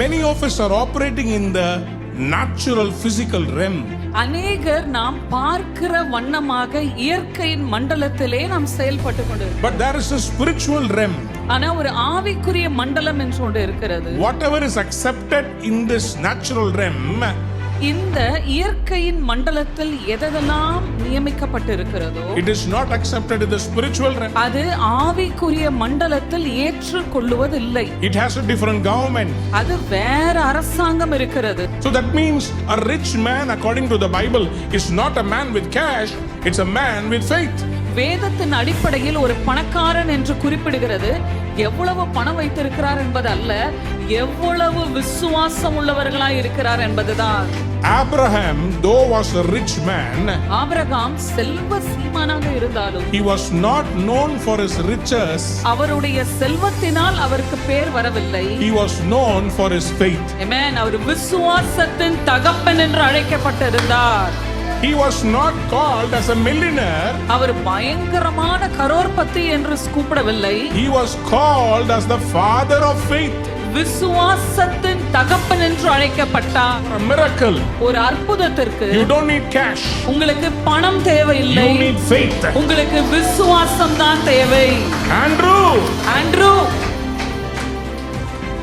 Many of us are operating in the natural physical realm. அநேகர் நாம் பார்க்கிற வண்ணமாக இயற்கையின் மண்டலத்திலே நாம் செயல்பட்டு கொண்டிருக்கிறோம். But there is a spiritual realm. ஆனா ஒரு ஆவிக்குரிய மண்டலம் என்று ஒன்று இருக்கிறது. Whatever is accepted in this natural realm, இந்த இயற்கையின் மண்டலத்தில் எதெல்லாம் நியமிக்கப்பட்டிருக்கிறதோ it is not accepted in the spiritual realm. அது ஆவிக்குரிய மண்டலத்தில் ஏற்றுக்கொள்வதில்லை. It has a different government. அது வேற அரசாங்கம் இருக்கிறது. So that means a rich man, according to the Bible, is not a man with cash, it's a man with faith. வேதத்தின் அடிப்படையில் ஒரு பணக்காரன் என்று குறிப்பிடுகிறது எவ்வளவு பணம் வைத்திருக்கிறார் என்பது அல்ல, எவ்வளவு விசுவாசம் உள்ளவர்களாய் இருக்கிறார் என்பதுதான். Abraham, though was a rich man, Abraham செல்வ சீமானாக இருந்தாலும் he was not known for his riches. அவருடைய செல்வத்தினால் அவருக்கு பேர் வரவில்லை. He was known for his faith. ஆமென். அவர் விசுவாசத்தின் தகப்பன் என்று அழைக்கப்பட்டிருந்தார். He was not called as a millionaire. அவர் பயங்கரமான கரோர்பதி என்று கூப்பிடவில்லை. He was called as the father of faith. விசுவாசத்தின் தகப்பன் என்று அழைக்கப்பட்டார். A miracle. ஒரு அற்புதத்திற்கு You don't need cash. உங்களுக்கு பணம் தேவையில்லை. You need faith. உங்களுக்கு விசுவாசம் தான் தேவை. Andrew,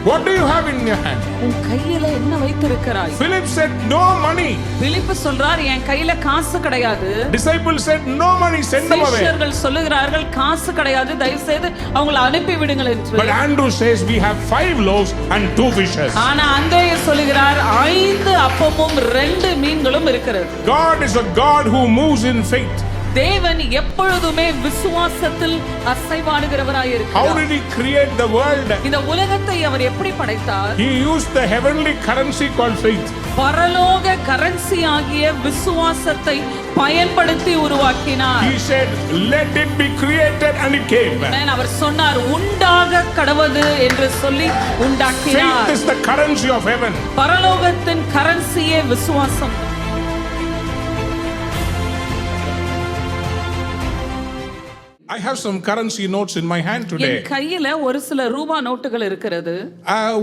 what do you have in your hand? உன் கையில என்ன வைத்திருக்கிறாய்? Philip said, no money. பிலிப்பு சொல்றார், என் கையில காசு கிடையாது. Disciples said, no money, send them away. சீஷர்கள் சொல்லுகிறார்கள், காசு கிடையாது, தயவு செய்து அவங்களை அனுப்பி விடுங்கள் என்று. But Andrew says, we have 5 loaves and 2 fishes. ஆனா அந்தேய சொல்லுகிறார், 5 அப்பமும் 2 மீன்களும் இருக்கிறது. God is a God who moves in faith. தேவன் எப்பொழுதுமே விசுவாசத்தில் அசைவாடுகிறவராய் இருக்கிறார். How did he create the world? இந்த உலகத்தை அவர் எப்படி படைத்தார்? He used the heavenly currency called faith. பரலோக கரன்சி ஆகிய விசுவாசத்தை பயன்படுத்தி உருவாக்கினார். He said, let it be created, and it came. அவர் சொன்னார், உண்டாக கடவது என்று சொல்லி உண்டாக்கினார். Faith is the currency of heaven. பரலோகத்தின் கரன்சியே விசுவாசம். I have some currency notes in my hand today. என் கையில ஒரு சில ரூபா நோட்டுகள் இருக்கிறது.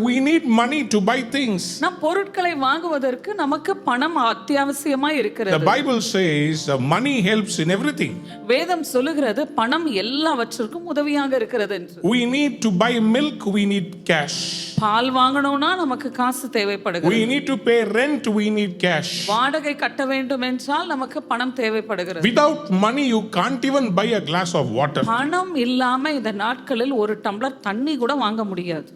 We need money to buy things. நம் பொருட்களை வாங்குவதற்கு நமக்கு பணம் அத்தியாவசியமாய் இருக்கிறது. The Bible says money helps in everything. வேதம் சொல்லுகிறது பணம் எல்லாவற்றிற்கும் உதவியாக இருக்கிறது என்று. We need to buy milk, we need cash. பால் வாங்கணும்னா நமக்கு காசு தேவைப்படுகிறது. We need to pay rent, we need cash. வாடகை கட்ட வேண்டும் என்றால் நமக்கு பணம் தேவைப்படுகிறது. Without money you can't even buy a glass of water. பணம் இல்லாம இந்த நாட்களில் ஒரு டம்ளர் தண்ணி கூட வாங்க முடியாது.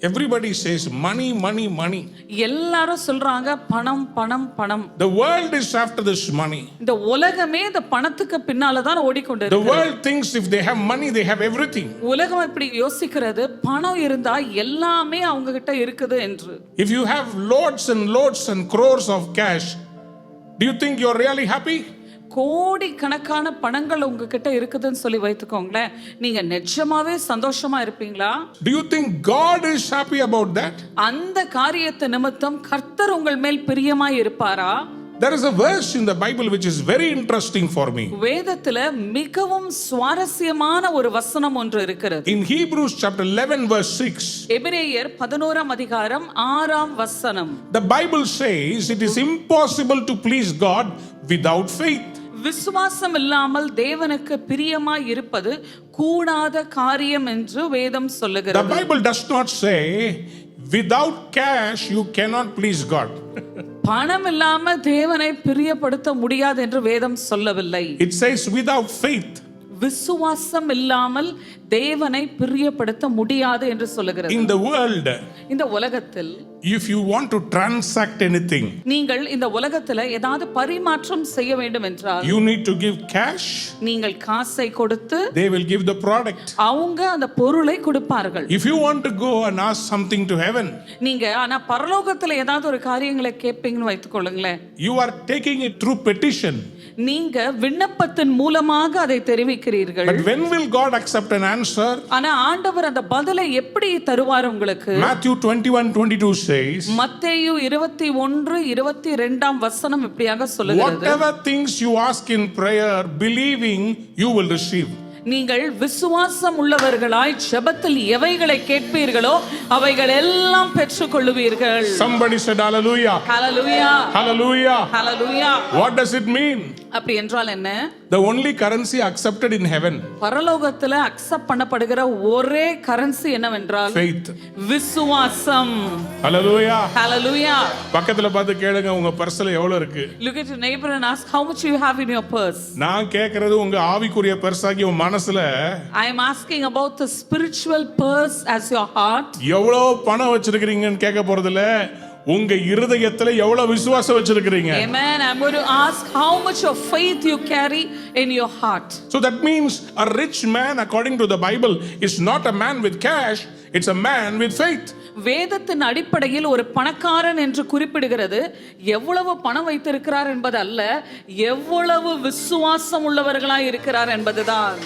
Everybody says money, money, money. எல்லாரும் சொல்றாங்க பணம் பணம் பணம். The world is after this money. இந்த உலகமே இந்த பணத்துக்கு பின்னால தான் ஓடிக்கொண்டிருக்கிறது. The world thinks if they have money they have everything. உலகம் இப்படி யோசிக்கிறது, பணம் இருந்தா எல்லாமே அவங்க கிட்ட இருக்குது என்று. If you have loads and loads and crores of cash, do you think you're really happy? கோடி கணக்கான பணங்கள் உங்ககிட்ட இருக்குதுன்னு சொல்லி வைத்துக்கோங்களேன், நீங்க நிஜமாவே சந்தோஷமா இருப்பீங்களா? Do you think God is happy about that? அந்த காரியத்தை நிமித்தம் கர்த்தர் உங்கள் மேல் பிரியமாய் இருப்பாரா? There is a verse in the Bible which is very interesting for me. வேதத்துல மிகவும் சுவாரஸ்யமான ஒரு வசனம் ஒன்று இருக்கிறது. In Hebrews chapter 11 verse 6. எபிரேயர் 11ஆம் அதிகாரம் 6ஆம் வசனம். The Bible says it is impossible to please God without faith. விசுவாசம் இல்லாமல் தேவனுக்கு பிரியமாய் இருப்பது கூடாத காரியம் என்று வேதம் சொல்லுகிறது. The Bible does not say without cash you cannot please God. பணம் இல்லாம தேவனை பிரியப்படுத்த முடியாது என்று வேதம் சொல்லவில்லை. It says without faith. விசுவாசம் இல்லாமல் தேவனை பிரியப்படுத்த முடியாது என்று சொல்லுகிறது. In the world, இந்த உலகத்தில் if you want to transact anything, நீங்கள் இந்த உலகத்துல ஏதாவது பரிமாற்றம் செய்ய வேண்டும் என்றால் you need to give cash. நீங்கள் காசை கொடுத்து They will give the product. அவங்க அந்த பொருளை கொடுப்பார்கள். If you want to go and ask something to heaven, நீங்க ஆனா பரலோகத்துல ஏதாவது ஒரு காரியங்களை கேட்பீங்கன்னு வைத்துக்கொள்ளுங்களேன், you are taking it through petition. நீங்க விண்ணப்பத்தின் மூலமாக அதை தெரிவிக்கிறீர்கள். But when will God accept an answer? ஆனா ஆண்டவர் அந்த பதிலை எப்படி தருவார் உங்களுக்கு? Matthew 21:22 says, மத்தேயு 21:22ஆம் வசனம் இப்படியாக சொல்லுகிறது, whatever things you ask in prayer, believing, you will receive. நீங்கள் விசுவாசம் உள்ளவர்களாய் ஜெபத்தில் எவைகளை கேட்பீர்களோ அவைகள் எல்லாம் பெற்றுக்கொள்ளுவீர்கள். Somebody said hallelujah. Hallelujah. Hallelujah. Hallelujah. What does it mean? அப்படி என்றால் என்ன? The only currency accepted in heaven. பரலோகத்துல அக்செப்ட் பண்ணப்படுகிற ஒரே கரன்சி என்னவென்றால் Faith. விசுவாசம். Hallelujah. Hallelujah. பக்கத்துல பார்த்து கேளுங்க உங்க பர்ஸ்ல எவ்வளவு இருக்கு. Look at your neighbor and ask how much you have in your purse. நான் கேக்குறது உங்க ஆவிக்குரிய பர்ஸாகி உங்க மனசுல I am asking about the spiritual purse as your heart. எவ்வளவு பணம் வச்சிருக்கீங்கன்னு கேட்க போறது இல்ல, உங்க இருதயத்துல எவ்வளவு விசுவாசம் வச்சிருக்கீங்க. Amen. I'm going to ask how much of faith you carry in your heart. So that means a rich man according to the Bible is not a man with cash, it's a man with faith. வேதத்தின் அடிப்படையில் ஒரு பணக்காரன் என்று குறிப்பிடுகிறது எவ்வளவு பணம் வைத்திருக்கிறார் என்பது அல்ல, எவ்வளவு விசுவாசம் உள்ளவர்களாய் இருக்கிறார் என்பதுதான்.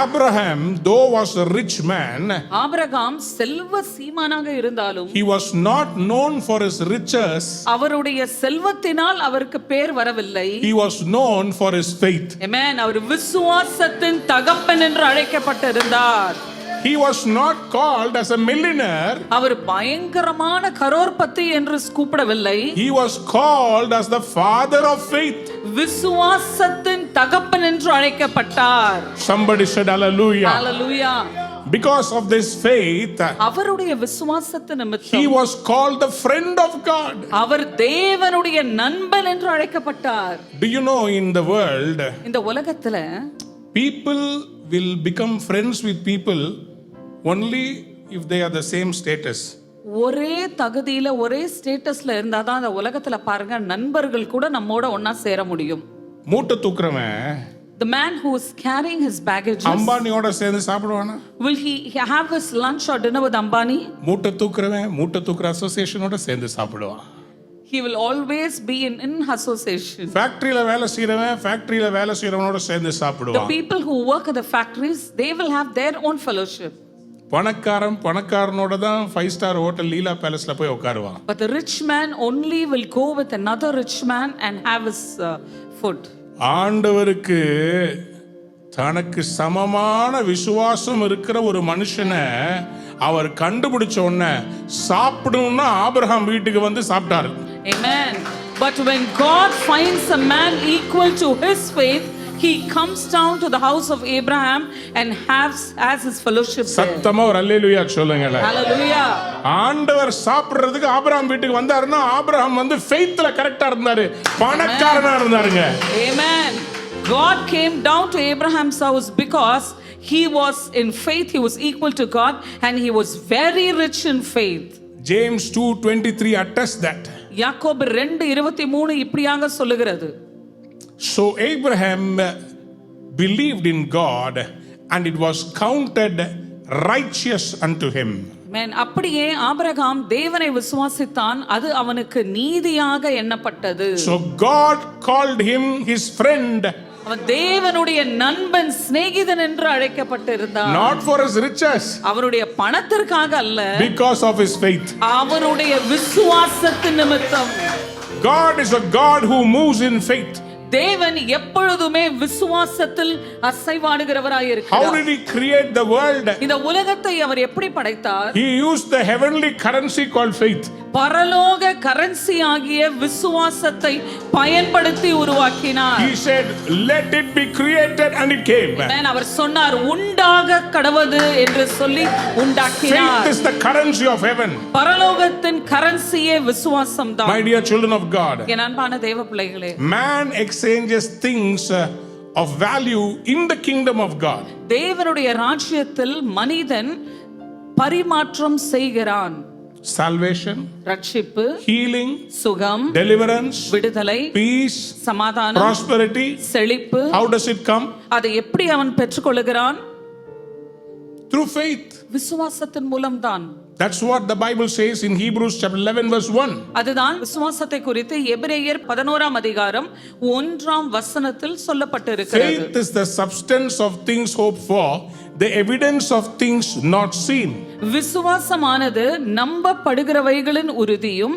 Abraham, though was a rich man, Abraham செல்வ சீமானாக இருந்தாலும் he was not known for his riches. அவருடைய செல்வத்தினால் அவருக்கு பேர் வரவில்லை. He was known for his faith. Amen. அவர் விசுவாசத்தின் தகப்பன் என்று அழைக்கப்பட்டிருந்தார். He was not called as a millionaire. அவர் பயங்கரமான கரோர்பதி என்று கூப்பிடவில்லை. He was called as the father of faith. விசுவாசத்தின் தகப்பன் என்று அழைக்கப்பட்டார். Somebody said hallelujah. Hallelujah. Because of this faith, அவருடைய விசுவாசத்தின் he நிமித்தம் was called the friend of God. அவர் தேவனுடைய நண்பன் என்று அழைக்கப்பட்டார். Do you know in the world, இந்த உலகத்துல people will become friends with people only if they are the same status. ஒரே தகுதியில ஒரே ஸ்டேட்டஸ்ல இருந்தாதான் அந்த உலகத்துல பாருங்க நண்பர்கள் கூட நம்மோட ஒண்ணா சேர முடியும். மூட்டை தூக்குறவன் The man who is carrying his baggages, அம்பானியோட சேர்ந்து சாப்பிடுவானா? will he have his lunch or dinner with Ambani? மூட்டை தூக்குற அசோசியேஷனோட சேர்ந்து சாப்பிடுவான். He will always be in association. ஃபேக்டரியில வேலை செய்றவனோட சேர்ந்து The சாப்பிடுவான். people who work at the factories, they will have their own fellowship. பணக்காரனோட தான் 5-star ஹோட்டல் லீலா பேலஸ்ல போய் உட்காருவான். But the rich man only will go with another rich man and have his food. ஆண்டவருக்கு தனக்கு சமமான விசுவாசம் இருக்கிற ஒரு மனுஷனை அவர் கண்டுபிடிச்ச உடனே சாப்பிடணும்னா ஆபிரகாம் வீட்டுக்கு வந்து சாப்பிட்டாரு. Amen. But when God finds a man equal to his faith, he comes down to the house of Abraham and has his fellowship there. சத்தமா ஒரு அல்லேலூயா சொல்லுங்களே. Hallelujah. ஆண்டவர் சாப்பிடுறதுக்கு ஆபிரகாம் வீட்டுக்கு வந்தாருன்னா ஆபிரகாம் வந்து ஃபெய்த்ல கரெக்ட்டா இருந்தாரு, பணக்காரனா இருந்தாருங்க. Amen. God came down to Abraham's house because he was in faith, he was equal to God and he was very rich in faith. James 2:23 attests that. யாக்கோபு 2:23 இப்படியாக சொல்லுகிறது. So Abraham believed in God and it was counted righteous unto him. Amen. அப்படியே Abraham தேவனை விசுவாசித்தான், அது அவனுக்கு நீதியாக எண்ணப்பட்டது. So God called him his friend. அவன் தேவனுடைய நண்பன், சிநேகிதன் என்று அழைக்கப்பட்டிருந்தான். Not for his riches. அவருடைய பணத்திற்காக அல்ல, because of his faith. அவருடைய விசுவாசத்தின் நிமித்தம். God is a God who moves in faith. தேவன் எப்பொழுதுமே விசுவாசத்தில் அசைவாடுகிறவராய் இருக்கிறார். How did he create the world? இந்த உலகத்தை அவர் எப்படி படைத்தார்? He used the heavenly currency called faith. பரலோக கரன்சி ஆகிய விசுவாசத்தை பயன்படுத்தி உருவாக்கினார். He said let it be created and it came. Amen. அவர் சொன்னார் உண்டாக கடவது என்று சொல்லி உண்டாக்கினார். Faith is the currency of heaven. பரலோகத்தின் கரன்சியே விசுவாசம் தான். My dear children of God, என் அன்பான தேவ பிள்ளைகளே, man exchanges things of value in the kingdom of God. தேவனுடைய ராஜ்யத்தில் மனிதன் பரிமாற்றம் செய்கிறான். Salvation, ரட்சிப்பு, healing, சுகம், deliverance, விடுதலை, peace, சமாதானம், prosperity. செழிப்பு. How does it come? அதை எப்படி அவன் பெற்றுக்கொள்கிறான்? Through faith. விசுவாசத்தின் மூலம்தான். That's what the Bible says in Hebrews chapter 11 verse 1. அதுதான் விசுவாசத்தை குறித்து எபிரேயர் 11ஆம் அதிகாரம் 1ஆம் வசனத்தில் சொல்லப்பட்டிருக்கிறது. Faith is the substance of things hoped for, the evidence of things not seen. விசுவாசமானது நம்பப்படுகிறவைகளின் உறுதியும்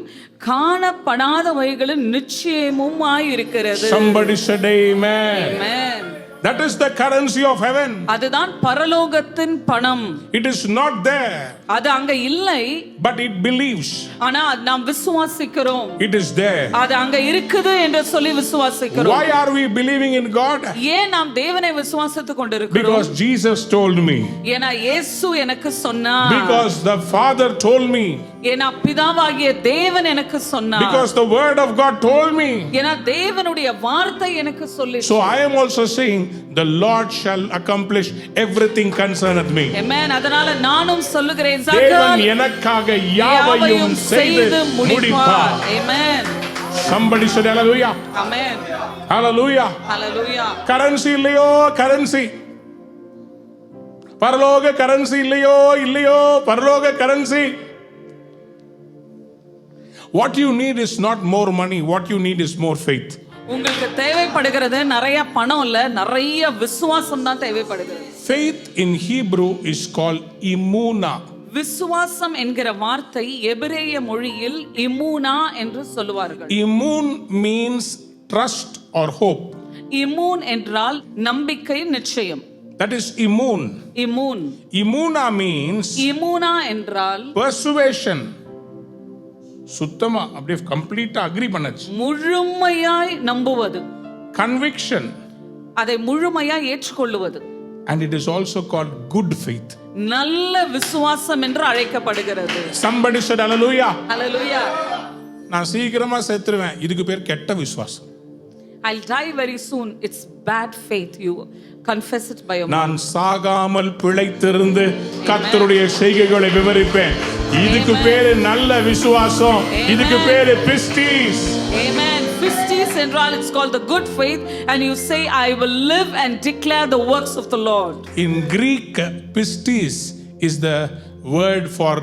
காணப்படாதவைகளின் நிச்சயமுமாய் இருக்கிறது. Somebody said amen. Amen. That is the currency of heaven. அதுதான் பரலோகத்தின் பணம். It is not there. அது அங்க இல்லை. But it believes. ஆனா நாம் விசுவாசிக்கிறோம். It is there. அது அங்க இருக்குது என்று சொல்லி விசுவாசிக்கிறோம். Why are we believing in God? ஏன் நாம் தேவனை விசுவாசித்துக் கொண்டிருக்கிறோம்? Because Jesus told me. ஏனா இயேசு எனக்கு சொன்னார். Because the Father told me. ஏனா பிதாவாகிய தேவன் எனக்கு சொன்னார். Because the word of God told me. ஏனா தேவனுடைய வார்த்தை எனக்கு சொல்லிச்சு. So I am also saying the Lord shall accomplish everything concerneth me. Amen. அதனால நானும் சொல்லுகிறேன் தேவன் எனக்காக யாவையும் செய்து முடிப்பார். Amen. Somebody said hallelujah. Amen. Hallelujah. Hallelujah. Currency இல்லையோ currency. பரலோக currency இல்லையோ பரலோக currency. What you need is not more money. What you need is more faith. உங்களுக்கு தேவைப்படுகிறது நிறைய பணம் இல்ல, நிறைய விசுவாசம் தான் தேவைப்படுகிறது. Faith in Hebrew is called imuna. விசுவாசம் என்கிற வார்த்தை எபிரேய மொழியில் இமூனா என்று சொல்லுவார்கள். Imun means trust or hope. இமூன் என்றால் நம்பிக்கை, நிச்சயம். That is imun. இமூன். Imuna means இமூனா என்றால் persuasion. சுத்தமா அப்படியே கம்ப்ளீட்டா அக்ரி பண்ணச்சு. முழுமையாய் நம்புவது. Conviction. அதை முழுமையாய் ஏற்றுக்கொள்வது. And it is also called good faith. நல்ல விசுவாசம் என்று அழைக்கப்படுகிறது. Somebody said hallelujah. Hallelujah. நான் சீக்கிரமா செத்துருவேன், இதுக்கு பேர் கெட்ட விசுவாசம். I'll die very soon. It's bad faith. You confess it by your mouth. நான் சாகாமல் பிழைத்திருந்து கர்த்தருடைய செய்கைகளை விவரிப்பேன். இதுக்கு பேரு நல்ல விசுவாசம். இதுக்கு பேரு pistis. Amen. Pistis என்றால் it's called the good faith, and you say I will live and declare the works of the Lord. In Greek, pistis is the word for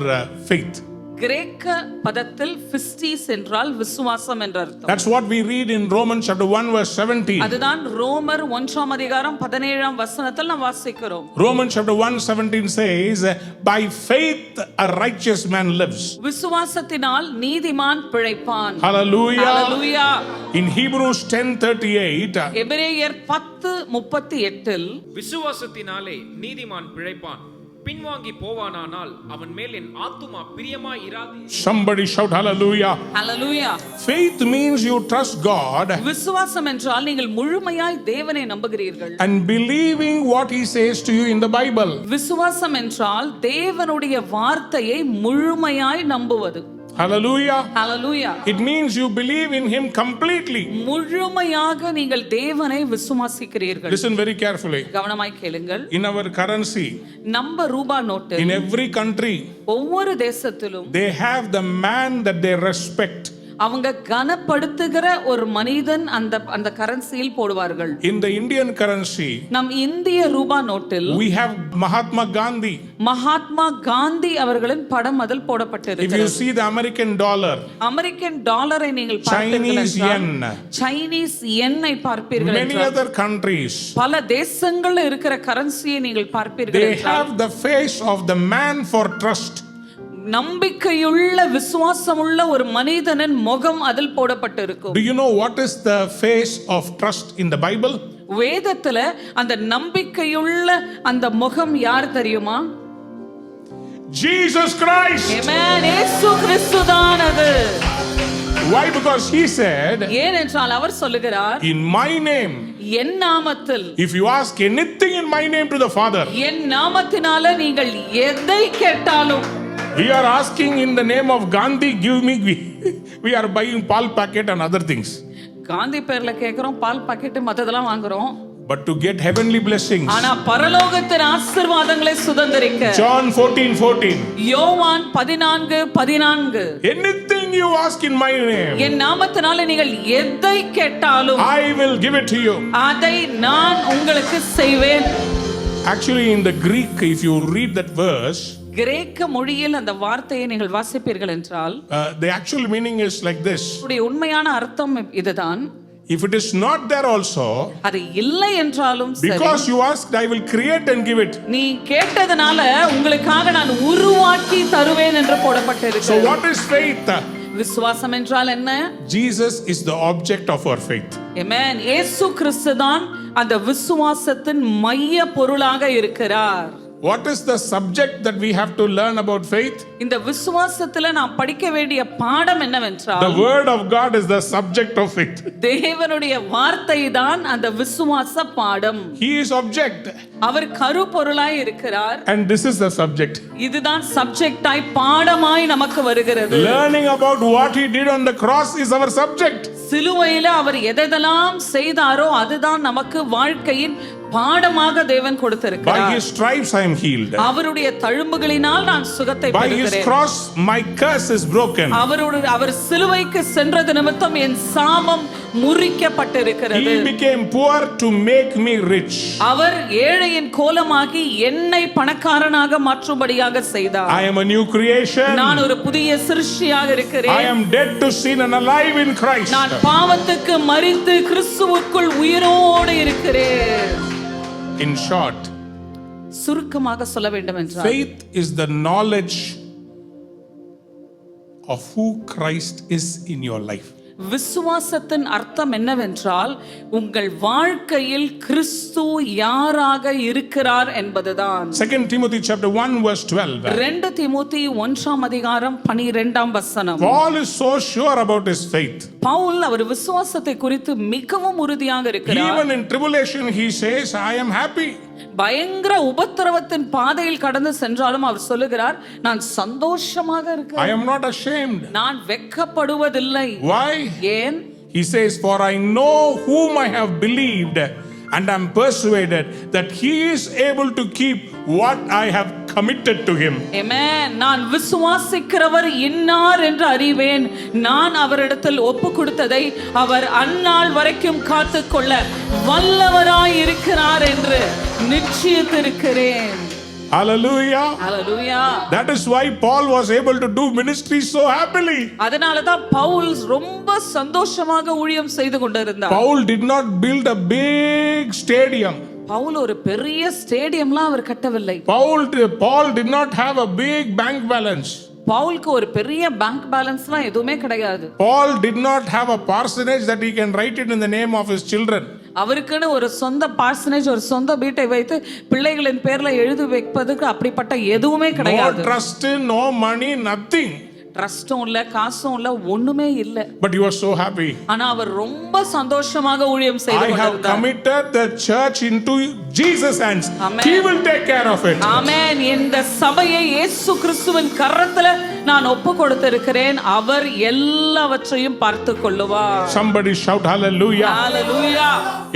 faith. கிரேக்க பதத்தில் pistis என்றால் விசுவாசம் என்ற அர்த்தம். That's what we read in Romans chapter 1 verse 17. அதுதான் ரோமர் 1ஆம் அதிகாரம் 17ஆம் வசனத்தில் நாம் வாசிக்கிறோம். Romans chapter 1:17 says, by faith a righteous man lives. விசுவாசத்தினால் நீதிமான் பிழைப்பான். Hallelujah. Hallelujah. In Hebrews 10:38, எபிரேயர் 10:38 விசுவாசத்தினாலே நீதிமான் பிழைப்பான், பின்வாங்கி போவானானால் அவன் மேல் என் ஆத்துமா பிரியமாய் இராது. somebody shout hallelujah. Hallelujah. Faith means you trust God விசுவாசம் என்றால் நீங்கள் முழுமையாய் தேவனை நம்புகிறீர்கள். and believing what he says to you in the Bible. விசுவாசம் என்றால் தேவனுடைய வார்த்தையை முழுமையாய் நம்புவது. Hallelujah. Hallelujah. It means you believe in him completely. முழுமையாக நீங்கள் தேவனை விசுவாசிக்கிறீர்கள். Listen very carefully. கவனமாய் கேளுங்கள். In our currency, நம்ம ரூபா நோட்டு in every country, ஒவ்வொரு தேசத்திலும் they have the man that they respect. அவங்க கனப்படுத்துகிற ஒரு மனிதன் அந்த கரன்சியில் போடுவார்கள். In the Indian currency, நம் இந்திய ரூபா நோட்டில் we have Mahatma Gandhi. Mahatma Gandhi அவர்களின் படம் அதில் If போடப்பட்டிருக்கிறது. you see the American dollar, American டாலரை நீங்கள் Chinese yen, சைனீஸ் யென்னை பார்ப்பீர்கள் many என்றால், other countries, பல தேசங்கள்ல இருக்கிற கரன்சியை நீங்கள் பார்ப்பீர்கள் they என்றால், have the face of the man for trust. நம்பிக்கையுள்ள விசுவாசமுள்ள ஒரு மனிதனின் முகம் அதில் போடப்பட்டிருக்கும். Do you know what is the face of trust in the Bible? வேதத்துல அந்த நம்பிக்கையுள்ள அந்த முகம் யார் தெரியுமா? Jesus Christ. ஆமென். இயேசு கிறிஸ்துதான் அது. Why? Because he said, ஏனென்றால் அவர் சொல்லுகிறார், in my name, என் நாமத்தில், if you ask anything in my name to the Father, என் நாமத்தினால நீங்கள் எதை கேட்டாலும். we are asking in the name of Gandhi, give me. We are buying pal packet and other things. Gandhi பேர்ல கேக்குறோம், பால் packet மத்ததெல்லாம் வாங்குறோம். But to get heavenly blessings. ஆனா பரலோகத்தின் ஆசீர்வாதங்களை சுதந்தரிக்க. John 14:14. யோவான் 14:14. Anything you ask in my name, என் நாமத்தினால நீங்கள் எதை கேட்டாலும் I will give it to you. அதை நான் உங்களுக்கு செய்வேன். Actually, in the Greek, if you read that verse, கிரேக்க மொழியில் அந்த வார்த்தையை நீங்கள் வாசிப்பீர்கள் என்றால், the actual meaning is like this. உண்மையான அர்த்தம் இதுதான். If it is not there also, அது இல்லை என்றாலும் சரி, because you asked, I will create and give it. நீ கேட்டதனால உங்களுக்காக நான் உருவாக்கி தருவேன் என்று போடப்பட்டிருக்கு. So what is faith? விசுவாசம் என்றால் என்ன? Jesus is the object of our faith. Amen. இயேசு கிறிஸ்து தான் அந்த விசுவாசத்தின் மைய பொருளாக இருக்கிறார். What is the subject that we have to learn about faith? இந்த விசுவாசத்துல நாம் படிக்க வேண்டிய பாடம் என்னவென்றால், The word of God is the subject of faith. தேவனுடைய வார்த்தை தான் அந்த விசுவாச பாடம். He is object. அவர் கருப்பொருளாய் இருக்கிறார். And this is the subject. இதுதான் சப்ஜெக்டாய் பாடமாய் நமக்கு வருகிறது. Learning about what he did on the cross is our subject. சிலுவையில அவர் எதெல்லாம் செய்தாரோ அதுதான் நமக்கு வாழ்க்கையின் பாடமாக தேவன் கொடுத்திருக்கிறார். By his stripes I am healed. அவருடைய தழும்புகளினால் நான் சுகத்தை பெறுகிறேன். By his cross my curse is broken. அவர் சிலுவைக்கு சென்றது நிமித்தம் என் சாபம் முறிக்கப்பட்டிருக்கிறது. He became poor to make me rich. அவர் ஏழையின் கோலமாகி என்னை பணக்காரனாக மாற்றும்படியாக செய்தார். I am a new creation. நான் ஒரு புதிய சிருஷ்டியாக இருக்கிறேன். I am dead to sin and alive in Christ. நான் பாவத்துக்கு மரித்து கிறிஸ்துவுக்குள் உயிரோடு இருக்கிறேன். In short, சுருக்கமாக சொல்ல வேண்டும் என்றால், faith is the knowledge of who Christ is in your life. விசுவாசத்தின் அர்த்தம் என்னவென்றால், உங்கள் வாழ்க்கையில் கிறிஸ்து யாராக இருக்கிறார் என்பதுதான். 2 Timothy chapter 1 verse 12. 2 தீமோத்தேயு 1:12. Paul is so sure about his faith. Pavul அவர் விசுவாசத்தை குறித்து மிகவும் உறுதியாக இருக்கிறார். Even in tribulation he says, I am happy. பயங்கர உபத்திரவத்தின் பாதையில் கடந்து சென்றாலும் அவர் சொல்லுகிறார், நான் சந்தோஷமாக I இருக்கிறேன். am not ashamed. நான் வெட்கப்படுவதில்லை. Why? ஏன்? He says, for I know whom I have believed and am persuaded that he is able to keep what I have committed to him. Amen. நான் விசுவாசிக்கிறவர் இன்னார் என்று அறிவேன். நான் அவரிடத்தில் ஒப்பு கொடுத்ததை அவர் அந்நாள் வரைக்கும் காத்துக்கொள்ள வல்லவராய் இருக்கிறார் என்று நிச்சயித்திருக்கிறேன். Hallelujah. Hallelujah. That is why Paul was able to do ministry so happily. அதனால தான் பவுல் ரொம்ப சந்தோஷமாக ஊழியம் செய்து கொண்டிருந்தார். Paul did not build a big stadium. Pavul ஒரு பெரிய ஸ்டேடியம்லாம் அவர் கட்டவில்லை. Paul did not have a big bank balance. பவுலுக்கு ஒரு பெரிய பேங்க் பேலன்ஸ்லாம் எதுவுமே கிடையாது. Paul did not have a parsonage that he can write it in the name of his children. அவருக்குன்னு ஒரு சொந்த பார்சனேஜ், ஒரு சொந்த வீட்டை வைத்து பிள்ளைகளின் பேர்ல எழுதி வைப்பதுக்கு அப்படிப்பட்ட எதுவுமே No கிடையாது. trust, no money, nothing. ட்ரஸ்டும் இல்ல, காசும் இல்ல, ஒண்ணுமே இல்ல. But he was so happy. ஆனா அவர் ரொம்ப சந்தோஷமாக ஊழியம் செய்து I have கொண்டிருந்தார். committed the church into Jesus' hands. Amen. He will take care of it. ஆமென். இந்த சபையை இயேசு கிறிஸ்துவின் கரத்துல நான் ஒப்பு கொடுத்திருக்கிறேன். அவர் எல்லாவற்றையும் பார்த்து கொள்ளுவார். Somebody shout hallelujah. ஹalleluya.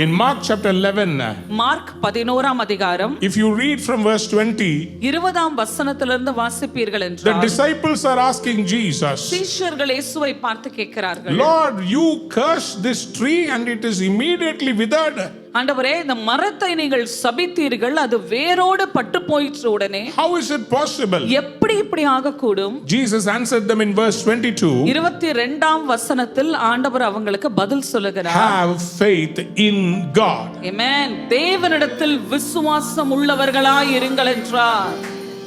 In Mark chapter 11, மார்க் 11:அதிகாரம், if you read from verse 20, 20 வசனத்திலிருந்து வாசிப்பீர்கள் the என்றால், disciples are asking Jesus, சீஷர்கள் இயேசுவை பார்த்து கேட்கிறார்கள், Lord, you cursed this tree and it is immediately withered. ஆண்டவரே, இந்த மரத்தை நீங்கள் சபித்தீர்கள், அது வேரோடு பட்டு போயிற்று உடனே. How is it possible? எப்படி இப்படி ஆகக்கூடும்? Jesus answered them in verse 22. 22 வசனத்தில் ஆண்டவர் அவங்களுக்கு பதில் சொல்லுகிறார். Have faith in God. ஆமென். தேவனிடத்தில் விசுவாசம் உள்ளவர்களாய் இருங்கள் என்றார்.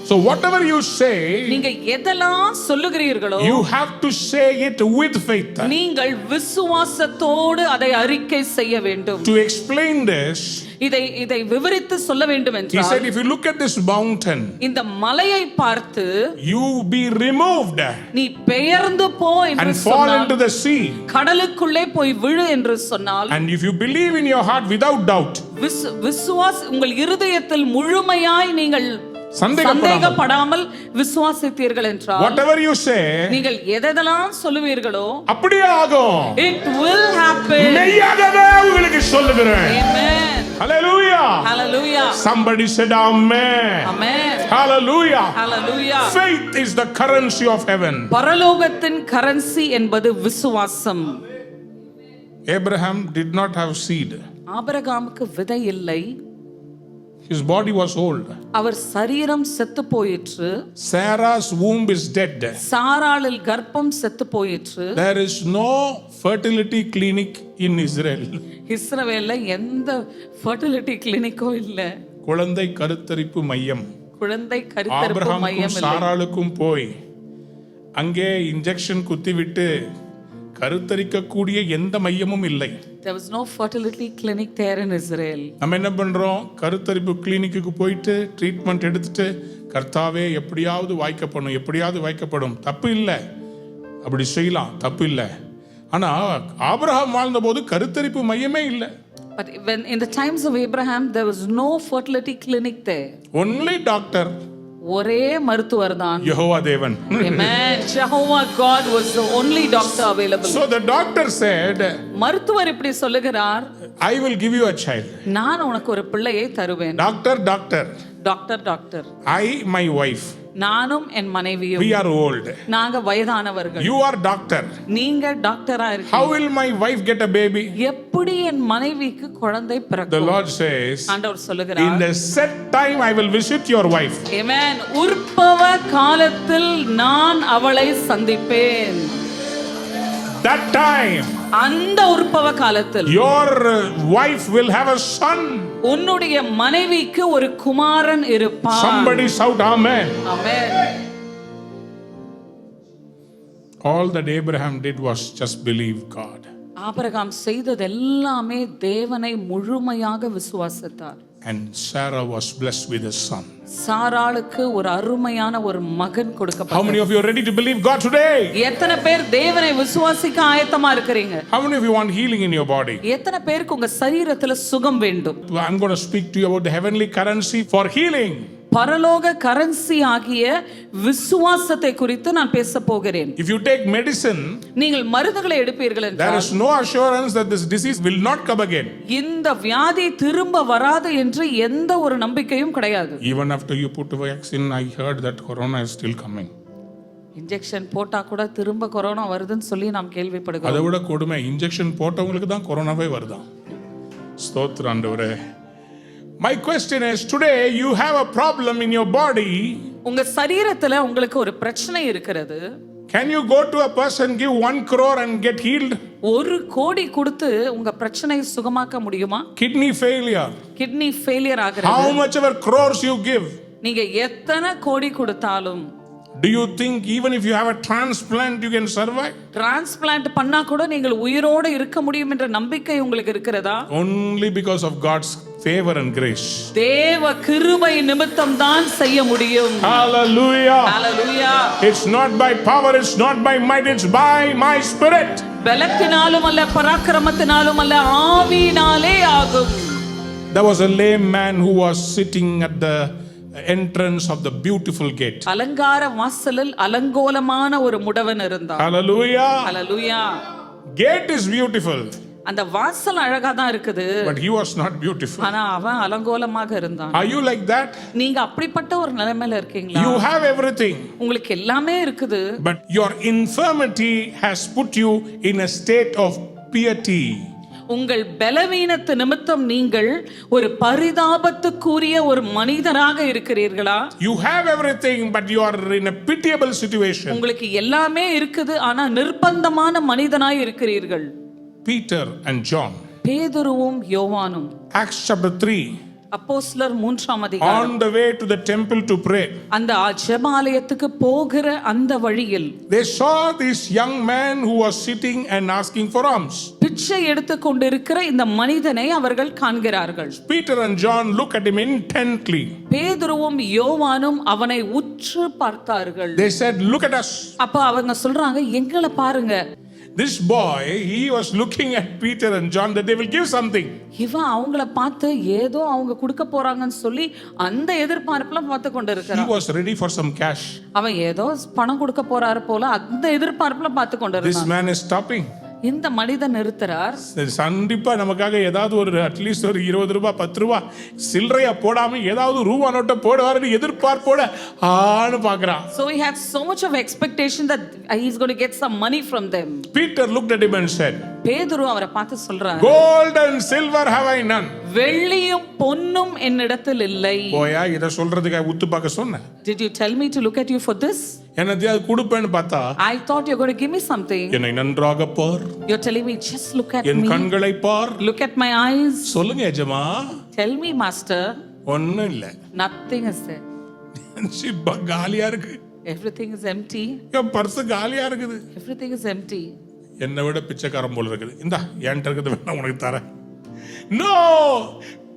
So whatever you say, நீங்க எதெல்லாம் சொல்லுகிறீர்களோ, you have to say it with faith. நீங்கள் விசுவாசத்தோடு அதை அறிக்கை செய்ய வேண்டும். To explain this, இதை விவரித்து சொல்ல வேண்டும் he என்றால், said, if you look at this mountain, இந்த மலையை பார்த்து you be removed நீ பெயர்ந்து போ என்று and fall சொன்னால், into the sea. கடலுக்குள்ளே போய் விழு என்று சொன்னால், And if you believe in your heart without doubt, உங்கள் இருதயத்தில் முழுமையாய் நீங்கள் சந்தேகப்படாமல் விசுவாசித்தீர்கள் என்றால், whatever you say, நீங்கள் எதெல்லாம் சொல்லுவீர்களோ அப்படியே ஆகும். it will happen. மெய்யாகவே உங்களுக்கு சொல்லுகிறேன். Amen. Hallelujah. Hallelujah. Somebody said amen. Amen. Hallelujah. Hallelujah. Faith is the currency of heaven. பரலோகத்தின் கரன்சி என்பது விசுவாசம். Abraham did not have seed. ஆபிரகாமுக்கு விதை இல்லை. His body was old. அவர் சரீரம் செத்து போயிற்று. Sarah's womb is dead. சாராளில் கர்ப்பம் செத்து போயிற்று. There is no fertility clinic in Israel. இஸ்ரவேல்ல எந்த ஃபெர்டிலிட்டி கிளினிக்கோ இல்ல. குழந்தை கருத்தரிப்பு மையம். குழந்தை கருத்தரிப்பு மையம் இல்லை. சாராளுக்கும் போய் அங்கே இன்ஜெக்ஷன் குத்திவிட்டு கருத்தரிக்க கூடிய எந்த மையமும் இல்லை. There was no fertility clinic there in Israel. நம்ம என்ன பண்றோம்? கருத்தரிப்பு கிளினிக்கு போயிட்டு ட்ரீட்மெண்ட் எடுத்துட்டு கர்த்தாவே எப்படியாவது வாய்க்கப்படும். தப்பு இல்லை, அப்படி செய்யலாம், தப்பு இல்லை. ஆனா ஆபிரகாம் வாழ்ந்த போது கருத்தரிப்பு மையமே இல்லை. But when in the times of Abraham there was no fertility clinic there. Only doctor. ஒரே மருத்துவர் தான். யெகோவா தேவன். Amen. Jehovah God was the only doctor available. So the doctor said, மருத்துவர் இப்படி சொல்லுகிறார், I will give you a child. நான் உனக்கு ஒரு பிள்ளையை தருவேன். டாக்டர் I, my wife, நானும் என் மனைவியும் we are old. நாங்க வயதானவர்கள். You are doctor. நீங்க டாக்டரா இருக்கீங்க. How will my wife get a baby? எப்படி என் மனைவிக்கு குழந்தை பிறக்கும்? The Lord says, ஆண்டவர் சொல்லுகிறார், in the set time I will visit your wife. Amen. உற்பவ காலத்தில் நான் அவளை சந்திப்பேன். That time, அந்த உற்பவ காலத்தில் your wife will have a son. உன்னுடைய மனைவிக்கு ஒரு குமாரன் இருப்பான். Somebody shout amen. Amen. All that Abraham did was just believe God. Abraham செய்தது எல்லாமே தேவனை முழுமையாக விசுவாசித்தார். And Sarah was blessed with a son. சாராளுக்கு ஒரு அருமையான ஒரு மகன் கொடுக்கப்பட்டார். How many of you are ready to believe God today? எத்தனை பேர் தேவனை விசுவாசிக்க ஆயத்தமா இருக்கிறீங்க? How many of you want healing in your body? எத்தனை பேருக்கு உங்க சரீரத்துல சுகம் வேண்டும்? I'm going to speak to you about the heavenly currency for healing. பரலோக கரன்சி ஆகிய விசுவாசத்தை குறித்து நான் பேச போகிறேன். If you take medicine, நீங்கள் மருந்துகளை எடுப்பீர்கள் என்றால் there is no assurance that this disease will not come again. இந்த வியாதி திரும்ப வராது என்று எந்த ஒரு நம்பிக்கையும் கிடையாது. Even after you put a vaccine, I heard that corona is still coming. Injection போட்டா கூட திரும்ப கொரோனா வருதுன்னு சொல்லி நாம் கேள்விப்படுகிறோம். அதை விட கொடுமை, இன்ஜெக்ஷன் போட்டவங்களுக்கு தான் கொரோனாவே வருதாம். ஸ்தோத்திரம் ஆண்டவரே. My question is, today you have a problem in your body. உங்க சரீரத்துல உங்களுக்கு ஒரு பிரச்சனை இருக்கிறது. Can you go to a person, give 1 crore and get healed? 1 கோடி கொடுத்து உங்க பிரச்சனையை சுகமாக்க முடியுமா? Kidney failure. கிட்னி ஃபெயிலியர் ஆகிறது. How much ever crores you give? நீங்க எத்தனை கோடி கொடுத்தாலும், do you think even if you have a transplant you can survive? Transplant பண்ணா கூட நீங்கள் உயிரோடு இருக்க முடியும் என்ற நம்பிக்கை உங்களுக்கு இருக்கிறதா? Only because of God's favor and grace. தேவ கிருபை நிமித்தம் தான் செய்ய முடியும். Hallelujah. Hallelujah. It's not by power, it's not by might, it's by my spirit. பலத்தினாலும் அல்ல, பராக்கிரமத்தினாலும் அல்ல, ஆவியினாலே ஆகும். There was a lame man who was sitting at the entrance of the beautiful gate. அலங்கார வாசலில் அலங்கோலமான ஒரு முடவன் இருந்தான். Hallelujah. Hallelujah. Gate is beautiful. அந்த வாசல் அழகா தான் இருக்குது. But he was not beautiful. ஆனா அவன் அலங்கோலமாக இருந்தான். Are you like that? நீங்க அப்படிப்பட்ட ஒரு நிலைமையில இருக்கீங்களா? You have everything. உங்களுக்கு எல்லாமே இருக்குது. But your infirmity has put you in a state of piety. உங்கள் பலவீனத்து நிமித்தம் நீங்கள் ஒரு பரிதாபத்துக்குரிய ஒரு மனிதராக இருக்கிறீர்களா? You have everything but you are in a pitiable situation. உங்களுக்கு எல்லாமே இருக்குது, ஆனா நிர்பந்தமான மனிதனாய் இருக்கிறீர்கள். Peter and John. பேதுருவும் யோவானும். Acts chapter 3. அப்போஸ்தலர் 3ஆம் அதிகாரம். On the way to the temple to pray. அந்த ஜெபாலயத்துக்கு போகிற அந்த வழியில் they saw this young man who was sitting and asking for alms. பிச்சை எடுத்துக் கொண்டிருக்கிற இந்த மனிதனை அவர்கள் காண்கிறார்கள். Peter and John look at him intently. பேதுருவும் யோவானும் அவனை உற்று பார்த்தார்கள். They said, look at us. அப்ப அவங்க சொல்றாங்க, எங்களை பாருங்க. This boy, he was looking at Peter and John that they will give something. இவன் அவங்கள பார்த்து ஏதோ அவங்க கொடுக்க போறாங்கன்னு சொல்லி அந்த எதிர்பார்ப்புல பார்த்து கொண்டு இருக்கிறான். He was ready for some cash. அவன் ஏதோ பணம் கொடுக்க போறாரு போல அந்த எதிர்பார்ப்புல பார்த்து கொண்டு This இருந்தான். man is stopping. இந்த மனிதன் நிறுத்துறார். கண்டிப்பா நமக்காக ஏதாவது ஒரு அட்லீஸ்ட் ஒரு 20 ரூபாய் 10 ரூபாய் சில்லறையா போடாம ஏதாவது ரூபா நோட்டை போடுவாருன்னு எதிர்பார்ப்போட ஆன்னு பார்க்கறான். So he had so much of expectation that he is going to get some money from them. Peter looked at him and said, பேதுரு அவரை பார்த்து சொல்றார், gold and silver have I none. வெள்ளியும் பொன்னும் என்னிடத்தில் இல்லை. போயா இத சொல்றதுக்கு உத்து பார்க்க சொன்னேன். Did you tell me to look at you for this? என்னது அது கொடுப்பேன்னு பார்த்தா, I thought you're going to give me something. என்னை நன்றாக பார். You're telling me just look at N me. கண்களை பார். Look at my eyes. சொல்லுங்க எஜமா. Tell me master. ஒண்ணும் இல்ல. Nothing is there. சிப்பா காலியா இருக்கு. Everything is empty. N purse காலியா இருக்குது. Everything is empty. என்னை விட பிச்சைக்காரன் போல இருக்குது, இந்தா என்கிட்ட இருக்கிறது வேணா உனக்கு தரேன். No,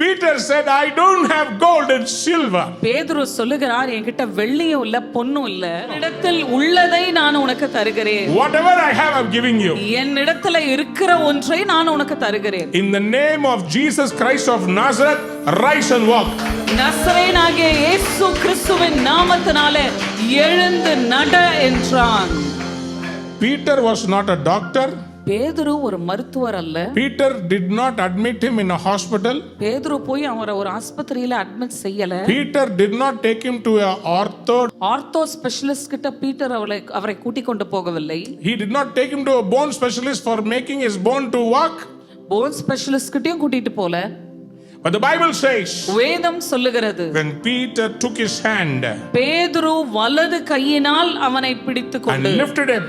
Peter said, I don't have gold and silver. பேதுரு சொல்லுகிறார், என்கிட்ட வெள்ளியும் இல்ல பொன்னும் இல்ல, என்னிடத்தில் உள்ளதை நான் உனக்கு தருகிறேன். Whatever I have, I'm giving you. என்னிடத்துல இருக்கிற ஒன்றை நான் உனக்கு தருகிறேன். In the name of Jesus Christ of Nazareth, rise and walk. நசரேயனாகிய இயேசு கிறிஸ்துவின் நாமத்தினாலே எழுந்து நட என்றான். Peter was not a doctor. பேதுரு ஒரு மருத்துவர் அல்ல. Peter did not admit him in a hospital. பேதுரு போய் அவரை ஒரு ஆஸ்பத்திரியில அட்மிட் செய்யல. Peter did not take him to a ortho specialist கிட்ட பீட்டர் அவரை கூட்டிக் கொண்டு போகவில்லை. He did not take him to a bone specialist for making his bone to walk. Phone specialist கிட்டயும் கூட்டிட்டு போல. But the Bible says, வேதம் சொல்லுகிறது, when Peter took his hand பேதுரு வலது கையினால் அவனை பிடித்துக் and கொண்டு lifted him,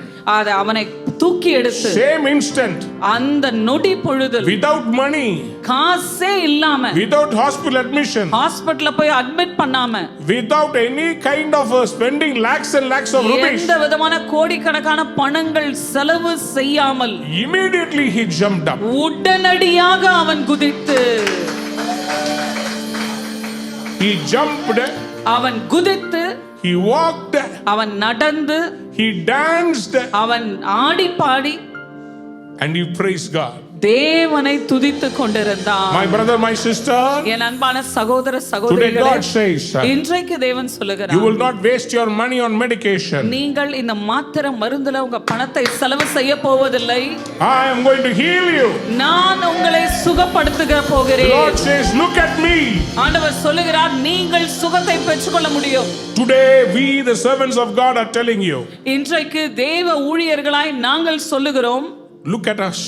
அவனை தூக்கி எடுத்து same instant, அந்த நொடி பொழுதில், without money, காசே இல்லாம, without hospital admission, ஹாஸ்பிடல்ல போய் அட்மிட் பண்ணாம, without any kind of spending lakhs and lakhs of rupees, எந்த விதமான கோடிக்கணக்கான பணங்கள் செலவு செய்யாமல், immediately he jumped up. உடனடியாக அவன் குதித்து, He jumped, அவன் குதித்து, he walked, அவன் நடந்து, he danced, அவன் ஆடி பாடி, and he praised God. தேவனை துதித்துக் கொண்டிருந்தான். My brother, my sister, என் அன்பான சகோதர today சகோதரிகளே, God says, இன்றைக்கு தேவன் you சொல்லுகிறார், will not waste your money on medication. நீங்கள் இந்த மாத்திரை மருந்துல உங்க பணத்தை செலவு செய்ய போவதில்லை. I am going to heal you. நான் உங்களை சுகப்படுத்துக The போகிறேன். Lord says, look at me. ஆண்டவர் சொல்லுகிறார், நீங்கள் சுகத்தை பெற்றுக்கொள்ள முடியும். Today we, the servants of God, are telling you, இன்றைக்கு தேவ ஊழியர்களாய் நாங்கள் சொல்லுகிறோம், look at us.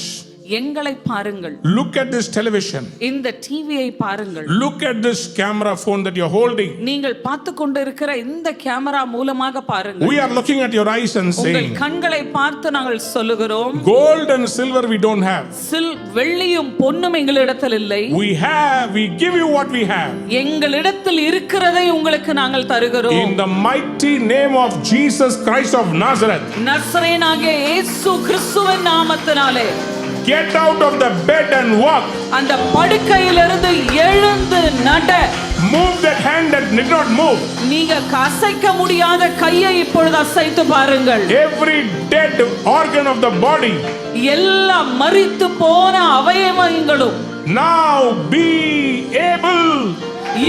எங்களை பாருங்கள். Look at this television. இந்த டிவியை பாருங்கள். Look at this camera phone that you're holding. நீங்கள் பார்த்து கொண்டிருக்கிற இந்த கேமரா மூலமாக பாருங்கள். We are looking at your eyes and உங்கள் saying, கண்களை பார்த்து நாங்கள் சொல்லுகிறோம், gold and silver we don't have. வெள்ளியும் பொன்னும் எங்களிடத்தில் இல்லை. We give you what we have. எங்களிடத்தில் இருக்கிறதை உங்களுக்கு நாங்கள் தருகிறோம். In the mighty name of Jesus Christ of Nazareth. நசரேயனாகிய இயேசு கிறிஸ்துவின் நாமத்தினாலே Get out of the bed and walk. அந்த படுக்கையிலிருந்து எழுந்து நட. Move that hand that did not move. நீங்க அசைக்க முடியாத கையை இப்பொழுது அசைத்து பாருங்கள். Every dead organ of the body, எல்லா மரித்து போன அவயவங்களும் now be able,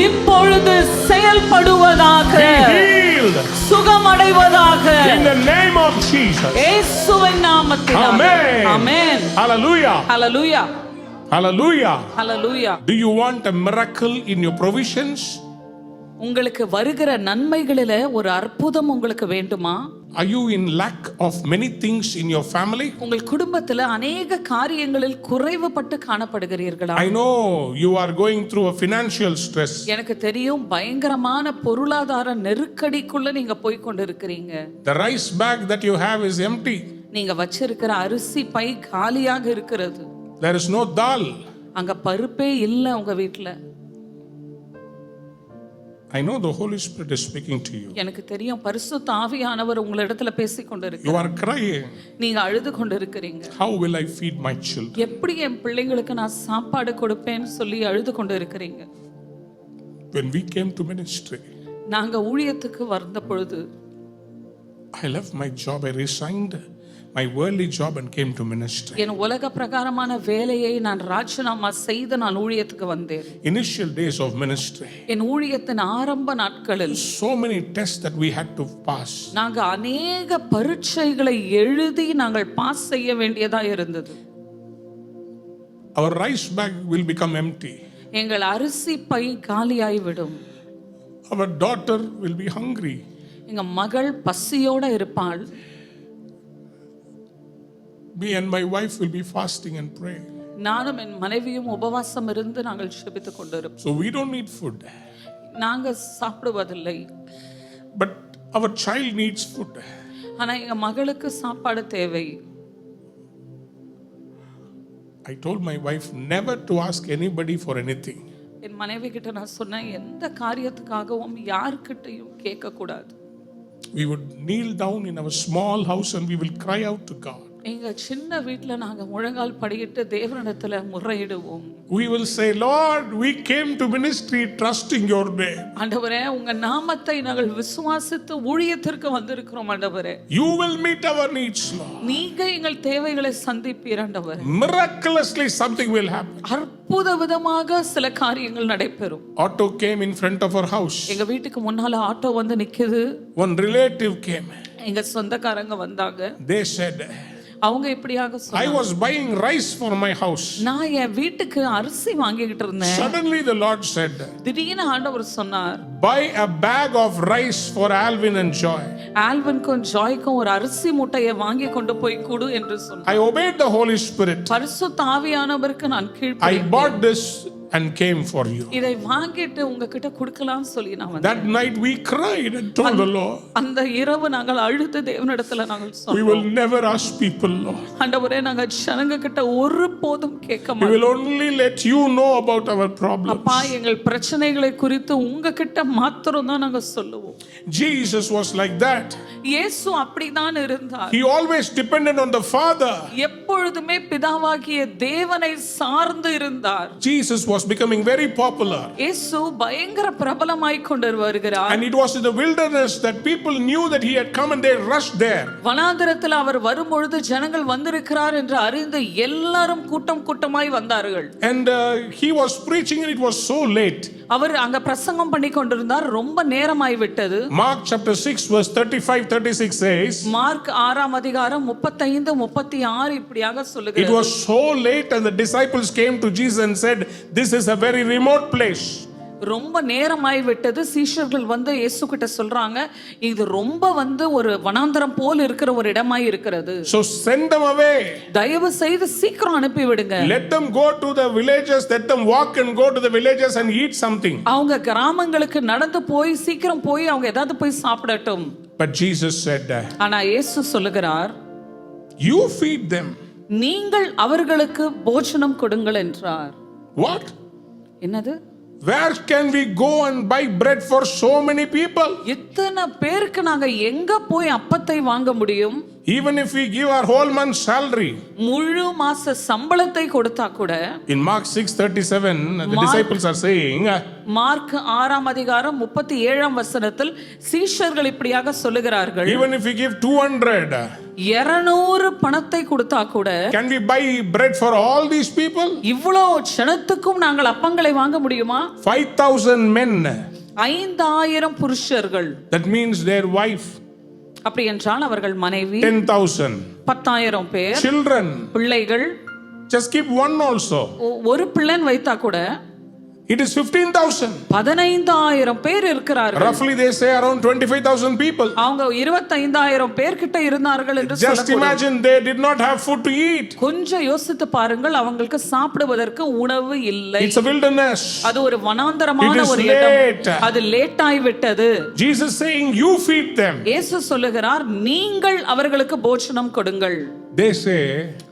இப்பொழுது செயல்படுவதாக, be healed சுகமடைவதாக, in the name of Jesus. இயேசுவின் நாமத்தினாலே. Amen. Amen. Hallelujah. Hallelujah. Hallelujah. Hallelujah. Do you want a miracle in your provisions? உங்களுக்கு வருகிற நன்மைகளிலே ஒரு அற்புதம் உங்களுக்கு வேண்டுமா? Are you in lack of many things in your family? உங்கள் குடும்பத்தில் அநேக காரியங்களில் குறைவுபட்டு காணப்படுகிறீர்களா? I know you are going through a financial stress. எனக்கு தெரியும், பயங்கரமான பொருளாதார நெருக்கடிக்குள்ள நீங்க போய் கொண்டிருக்கிறீங்க. The rice bag that you have is empty. நீங்க வச்சிருக்கிற அரிசி பை காலியாக இருக்கிறது. There is no dal. அங்க பருப்பே இல்ல உங்க வீட்ல. I know the Holy Spirit is speaking to you. எனக்கு தெரியும், பரிசுத்த ஆவியானவர் உங்களிடத்துல பேசிக் You கொண்டிருக்கிறார். are crying. நீங்க அழுது கொண்டிருக்கிறீங்க. How will I feed my children? எப்படி என் பிள்ளைங்களுக்கு நான் சாப்பாடு கொடுப்பேன்னு சொல்லி அழுது கொண்டிருக்கிறீங்க. When we came to ministry, நாங்க ஊழியத்துக்கு வந்த பொழுது, I left my job. I resigned my worldly job and came to ministry. என் உலக பிரகாரமான வேலையை நான் ராஜினாமா செய்து நான் ஊழியத்துக்கு வந்தேன். Initial days of ministry, என் ஊழியத்தின் ஆரம்ப நாட்களில் so many tests that we had to pass. நாங்க அநேக பரீட்சைகளை எழுதி நாங்கள் பாஸ் செய்ய வேண்டியதா இருந்தது. Our rice bag will become empty. எங்கள் அரிசி பை காலியாய் விடும். Our daughter will be hungry. எங்க மகள் பசியோட இருப்பாள். Me and my wife will be fasting and praying. நானும் என் மனைவியும் உபவாசம் இருந்து நாங்கள் ஜெபித்துக் கொண்டிருப்போம். So we don't need food. நாங்க சாப்பிடுவதில்லை. But our child needs food. ஆனா எங்க மகளுக்கு சாப்பாடு தேவை. I told my wife never to ask anybody for anything. என் மனைவி கிட்ட நான் சொன்னேன், எந்த காரியத்துக்காகவும் யார்கிட்டையும் கேட்க கூடாது. We would kneel down in our small house and we will cry out to God. எங்க சின்ன வீட்ல நாங்க முழங்கால் படியிட்டு தேவனிடத்துல முறையிடுவோம். We will say, Lord, we came to ministry trusting your name. ஆண்டவரே, உங்க நாமத்தை நாங்கள் விசுவாசித்து ஊழியத்திற்கு வந்திருக்கிறோம் ஆண்டவரே. You will meet our needs, Lord. நீங்க எங்கள் தேவைகளை சந்திப்பீர் ஆண்டவரே. Miraculously something will happen. அற்புத விதமாக சில காரியங்கள் நடைபெறும். Auto came in front of our house. எங்க வீட்டுக்கு முன்னால ஆட்டோ வந்து நிக்குது. One relative came. எங்க சொந்தக்காரங்க வந்தாங்க. They said, அவங்க இப்படியாக I சொன்னாங்க, was buying rice for my house. நான் என் வீட்டுக்கு அரிசி வாங்கிக்கிட்டு இருந்தேன். Suddenly the Lord said, திடீர்னு ஆண்டவர் சொன்னார், buy a bag of rice for Alvin and Joy. ஆல்வின்க்கும் ஜாய்க்கும் ஒரு அரிசி மூட்டையை வாங்கி கொண்டு போய் கொடு என்று சொன்னார். I obeyed the Holy Spirit. பரிசுத்த ஆவியானவருக்கு நான் I கீழ்ப்படிந்தேன். bought this and came for you. இதை வாங்கிட்டு உங்ககிட்ட கொடுக்கலாம்னு சொல்லி நான் வந்தேன். That night we cried and told the Lord, அந்த இரவு நாங்கள் அழுது தேவனிடத்துல நாங்கள் we சொன்னோம், will never ask people, Lord. ஆண்டவரே, நாங்க ஜனங்க கிட்ட ஒரு போதும் கேட்க We மாட்டோம். will only let you know about our problems. அப்பா, எங்கள் பிரச்சனைகளை குறித்து உங்ககிட்ட மாத்திரம் தான் நாங்க சொல்லுவோம். Jesus was like that. இயேசு அப்படிதான் இருந்தார். He always depended on the Father. எப்பொழுதுமே பிதாவாகிய தேவனை சார்ந்து இருந்தார். Jesus was becoming very popular. இயேசு பயங்கர பிரபலமாய் கொண்டு வருகிறார். And it was in the wilderness that people knew that he had come and they rushed there. வனாந்தரத்தில் அவர் வரும்பொழுது ஜனங்கள் வந்திருக்கிறார் என்று அறிந்து எல்லாரும் கூட்டம் கூட்டமாய் வந்தார்கள். And he was preaching and it was so late. அவர் அங்க பிரசங்கம் பண்ணி கொண்டிருந்தார். ரொம்ப நேரமாய் விட்டது. Mark chapter 6 verse 35-36 says, mark 6ஆம் அதிகாரம் 35-36 இப்படியாக it சொல்லுகிறது. was so late and the disciples came to Jesus and said, this is a very remote place. ரொம்ப நேரமாய் விட்டது. சீஷர்கள் வந்து இயேசு கிட்ட சொல்றாங்க, இது ரொம்ப வந்து ஒரு வனாந்தரம் போல் இருக்கிற ஒரு இடமாய் இருக்கிறது. So send them away. தயவு செய்து சீக்கிரம் அனுப்பி விடுங்க. Let them go to the villages. Let them walk and go to the villages and eat something. அவங்க கிராமங்களுக்கு நடந்து போய் சீக்கிரம் போய் அவங்க ஏதாவது போய் சாப்பிடட்டும். But Jesus said, ஆனா இயேசு சொல்லுகிறார், you feed them. நீங்கள் அவர்களுக்கு போஜனம் கொடுங்கள் என்றார். What? என்னது? Where can we go and buy bread for so many people? இத்தனை பேருக்கு நாங்க எங்க போய் அப்பத்தை வாங்க முடியும்? Even if we give our whole month's salary. முழு மாச சம்பளத்தை கொடுத்தா கூட. In Mark 6:37 the disciples are saying, mark 6ஆம் அதிகாரம் 37ஆம் வசனத்தில் சீஷர்கள் இப்படியாக சொல்லுகிறார்கள், even if we give 200, 200 பணத்தை கொடுத்தா கூட can we buy bread for all these people? இவ்வளோ ஜனத்துக்கும் நாங்கள் அப்பங்களை வாங்க முடியுமா? 5,000 men. 5000 புருஷர்கள். That means their wife. அப்படி என்றால் அவர்கள் மனைவி 10,000. 10,000 பேர். Children. பிள்ளைகள். Just keep one also. ஒரு பிள்ளைன் வைத்தா கூட it is 15,000. 15,000 பேர் இருக்கிறார்கள். Roughly they say around 25,000 people. அவங்க 25,000 பேர் கிட்ட இருந்தார்கள் என்று just imagine they did not have food to eat. கொஞ்சம் யோசித்து பாருங்கள், அவங்களுக்கு சாப்பிடுவதற்கு உணவு இல்லை. It's a wilderness. அது ஒரு வனாந்தரமான ஒரு இடம். அது லேட் ஆகி விட்டது. Jesus saying you feed them. இயேசு சொல்லுகிறார், நீங்கள் அவர்களுக்கு போஜனம் கொடுங்கள். They say,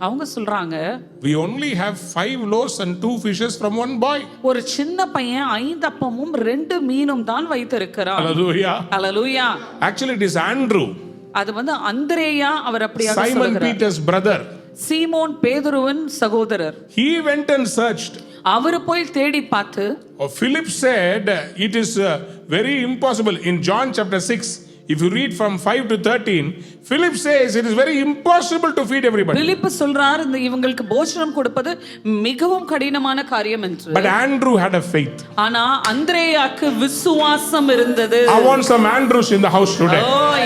அவங்க சொல்றாங்க, we only have 5 loaves and 2 fishes from one boy. ஒரு சின்ன பையன் 5 அப்பமும் 2 மீனும் தான் வைத்திருக்கிறார். Hallelujah. Hallelujah. Actually it is Andrew. அது வந்து அந்திரேயா, அவர் அப்படியே Simon Peter's brother. சீமோன் பேதுருவின் சகோதரர். He went and searched. அவர் போய் தேடி பார்த்து, Philip said it is very impossible. In John chapter 6, if you read from 5 to 13, Philip says it is very impossible to feed everybody. Philip சொல்றார், இந்த இவங்களுக்கு போஜனம் கொடுப்பது மிகவும் கடினமான காரியம் என்று. But Andrew had a faith. ஆனா அந்திரேயாக்கு விசுவாசம் இருந்தது. I want some Andrews in the house today.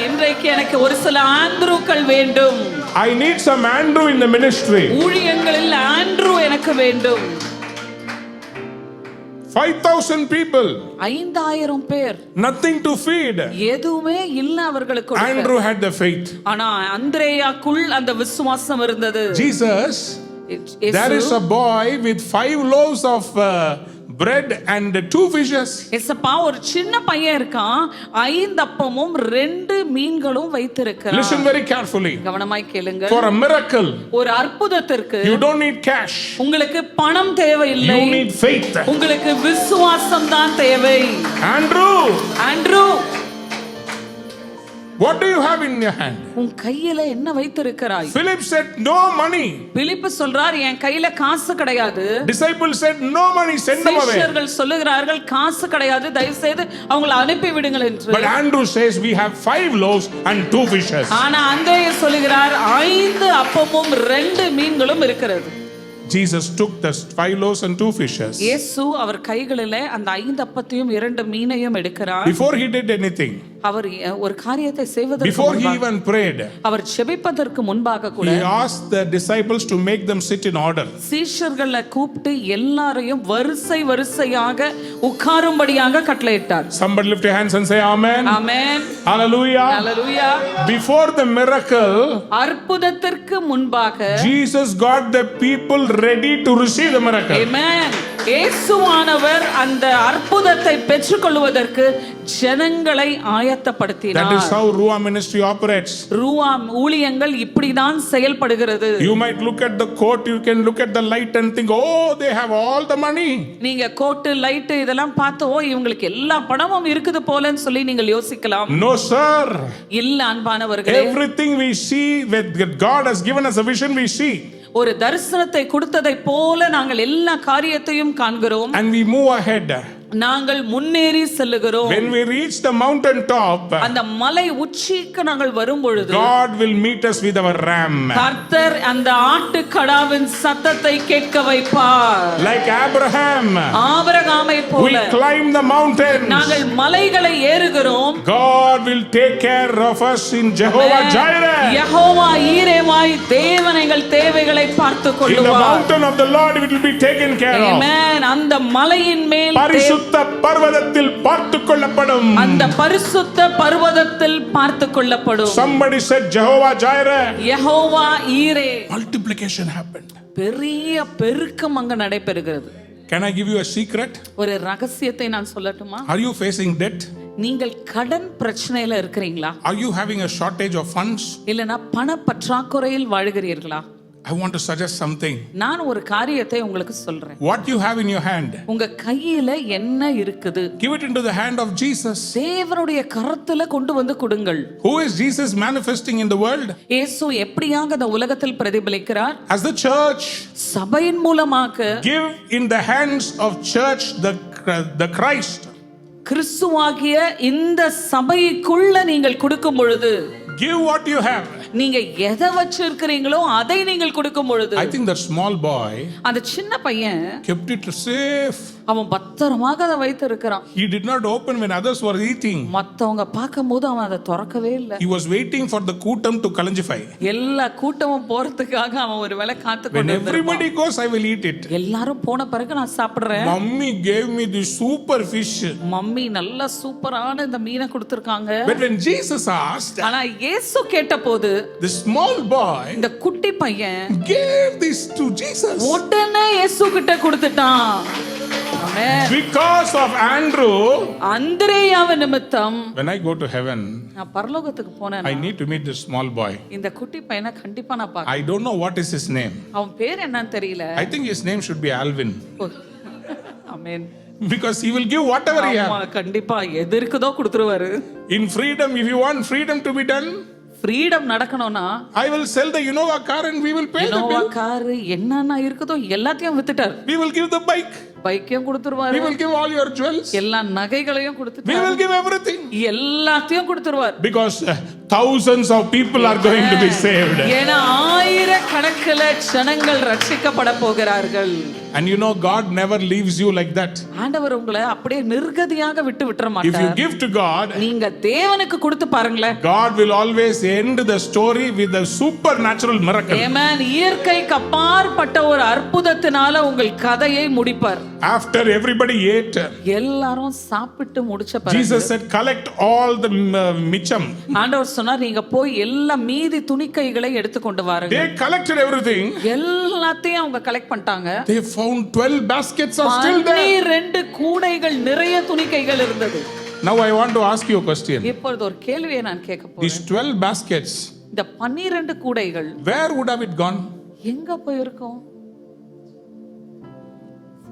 இன்றைக்கு எனக்கு ஒரு சில ஆண்ட்ரூக்கள் வேண்டும். I need some Andrew in the ministry. ஊழியங்களில் ஆண்ட்ரூ எனக்கு வேண்டும். 5,000 people. 5,000 பேர். Nothing to feed. எதுவுமே இல்ல அவர்களுக்கு. Andrew had the faith. ஆனா அந்திரேயாக்குள் அந்த விசுவாசம் இருந்தது. Jesus, there is a boy with 5 loaves of bread and 2 fishes. எசப்பா, ஒரு சின்ன பையன் இருக்கான், 5 அப்பமும் 2 மீன்களும் வைத்திருக்கிறான். Listen very carefully. கவனமாய் கேளுங்க. For a miracle, ஒரு அற்புதத்திற்கு you don't need cash. உங்களுக்கு பணம் தேவையில்லை. You need faith. உங்களுக்கு விசுவாசம் தான் தேவை. Andrew, Andrew, What do you have in your hand? உன் கையில என்ன வைத்திருக்கிறாய்? Philip said, no money. பிலிப்பு சொல்றார், என் கையில காசு கிடையாது. Disciples said, no money, send them away. சீஷர்கள் சொல்லுகிறார்கள், காசு கிடையாது, தயவு செய்து அவங்களை அனுப்பி விடுங்கள் என்று. But Andrew says, we have 5 loaves and 2 fishes. ஆனா அந்திரேயா சொல்லுகிறார், 5 அப்பமும் 2 மீன்களும் இருக்கிறது. Jesus took the 5 loaves and 2 fishes. இயேசு அவர் கைகளிலே அந்த 5 அப்பத்தையும் 2 மீனையும் எடுக்கிறார். Before he did anything, அவர் ஒரு காரியத்தை செய்வதற்கு before he முன்பாக, even prayed, அவர் ஜெபிப்பதற்கு முன்பாக கூட he asked the disciples to make them sit in order. சீஷர்களை கூப்பிட்டு எல்லாரையும் வரிசை வரிசையாக உட்காரும்படியாக கட்டளையிட்டார். Somebody lift your hands and say amen. Amen. Hallelujah. Hallelujah. Before the miracle, அற்புதத்திற்கு முன்பாக Jesus got the people ready to receive the miracle. ஆமென். இயேசுவானவர் அந்த அற்புதத்தை பெற்றுக்கொள்வதற்கு ஜனங்களை ஆயத்தப்படுத்தினார். That is how Ruah ministry operates. ரூவா ஊழியங்கள் இப்படிதான் செயல்படுகிறது. You might look at the coat, you can look at the light and think, oh, they have all the money. நீங்க கோட்டு லைட் இதெல்லாம் பார்த்து, ஓ இவங்களுக்கு எல்லா பணமும் இருக்குது போலன்னு சொல்லி நீங்கள் யோசிக்கலாம். No, sir. இல்ல அன்பானவர்களே, Everything we see, that God has given us a vision, we see. ஒரு தரிசனத்தை கொடுத்ததை போல நாங்கள் எல்லா காரியத்தையும் காண்கிறோம். And we move ahead. நாங்கள் முன்னேறி செல்லுகிறோம். When we reach the mountain top, அந்த மலை உச்சிக்கு நாங்கள் வரும் பொழுது God will meet us with our ram. கர்த்தர் அந்த ஆட்டுக்கடாவின் சத்தத்தை கேட்க வைப்பார். Like Abraham, ஆபிரகாமை we போல climb the mountains. நாங்கள் மலைகளை ஏறுகிறோம். God will take care of us in Jehovah Jireh. Jehovah ஈரேமாய் தேவன் எங்கள் தேவைகளை பார்த்துக் In the கொள்ளுவார். mountain of the Lord, it will be taken care of. ஆமென். அந்த மலையின் மேல் பரிசுத்த பர்வதத்தில் பார்த்துக் கொள்ளப்படும். அந்த பரிசுத்த பர்வதத்தில் பார்த்துக் கொள்ளப்படும். Somebody said Jehovah Jireh. Jehovah ஈரே. Multiplication happened. பெரிய பெருக்கம் அங்க நடைபெறுகிறது. Can I give you a secret? ஒரு ரகசியத்தை நான் சொல்லட்டுமா? Are you facing debt? நீங்கள் கடன் பிரச்சனையில இருக்கிறீங்களா? Are you having a shortage of funds? இல்லனா பண பற்றாக்குறையில் வாழுகிறீர்களா? I want to suggest something. நான் ஒரு காரியத்தை உங்களுக்கு சொல்றேன். What you have in your hand, உங்க கையில என்ன இருக்குது? give it into the hand of Jesus. தேவனுடைய கரத்துல கொண்டு வந்து கொடுங்கள். Who is Jesus manifesting in the world? இயேசு எப்படியாக இந்த உலகத்தில் பிரதிபலிக்கிறார்? As the church. சபையின் மூலமாக Give in the hands of church the Christ. கிறிஸ்துவாகிய இந்த சபைக்குள்ள நீங்கள் கொடுக்கும் பொழுது, Give what you have. நீங்க எதை வச்சிருக்கிறீங்களோ அதை நீங்கள் கொடுக்கும் பொழுது, I think that small boy அந்த சின்ன பையன் kept it safe. அவன் பத்திரமாக அதை வைத்து இருக்கிறான். He did not open when others were eating. மத்தவங்க பார்க்கும்போது அவன் அதை திறக்கவே இல்லை. He was waiting for the கூட்டம் to கலஞ்சிஃபை. எல்லா கூட்டமும் போறதுக்காக அவன் ஒரு வேளை காத்து When கொண்டு everybody goes, I will eat it. எல்லாரும் போன பிறகு நான் சாப்பிடுறேன். Mummy gave me this super fish. Mummy நல்ல சூப்பரான இந்த மீனை கொடுத்திருக்காங்க. But when Jesus asked, ஆனா இயேசு கேட்டபோது the small boy இந்த குட்டி பையன் gave this to Jesus. உடனே இயேசு கிட்ட கொடுத்துட்டான். ஆமென். Because of Andrew, அந்திரேயாவின் நிமித்தம் when I go to heaven, நான் பரலோகத்துக்கு போனேன். I need to meet this small boy. இந்த குட்டி பையனை கண்டிப்பா நான் பார்க்க. I don't know what is his name. அவன் பேர் என்னன்னு தெரியல. I think his name should be Alvin. Amen. Because he will give whatever he ஆமா, has. கண்டிப்பா எது இருக்குதோ கொடுத்துருவாரு. In freedom, if you want freedom to be done, freedom நடக்கணும்னா I will sell the Innova car and we will pay the Innova bill. Car என்னென்ன இருக்குதோ எல்லாத்தையும் வித்துட்டார். We will give the bike. பைக்கையும் கொடுத்துருவாரு. We will give all your jewels. எல்லா நகைகளையும் We கொடுத்துட்டாரு. will give everything. எல்லாத்தையும் கொடுத்துருவார். Because thousands of people are going to be saved. ஏன்னா ஆயிரக்கணக்கில் ஜனங்கள் ரட்சிக்கப்பட போகிறார்கள். And you know, God never leaves you like that. ஆண்டவர் உங்களை அப்படியே நிர்கதியாக விட்டு விட்டுற If மாட்டார். you give to God, நீங்க தேவனுக்கு கொடுத்து பாருங்களேன். God will always end the story with a supernatural miracle. ஆமென். இயற்கைக்கு அப்பாற்பட்ட ஒரு அற்புதத்தினால உங்கள் கதையை முடிப்பார். After everybody ate, எல்லாரும் சாப்பிட்டு முடிச்ச பிறகு Jesus said, collect all the micham. ஆண்டவர் சொன்னார், நீங்க போய் எல்லா மீதி துணிக்கைகளை எடுத்துக்கொண்டு வாருங்க. They collected everything. எல்லாத்தையும் அவங்க கலெக்ட் பண்ணிட்டாங்க. They found 12 baskets are still there. 12 கூடைகள் நிறைய துணிக்கைகள் இருந்தது. Now I want to ask you a question. இப்பொழுது ஒரு கேள்வியை நான் கேட்க போறேன். These 12 baskets, இந்த 12 கூடைகள் where would have it gone? எங்க போயிருக்கும்?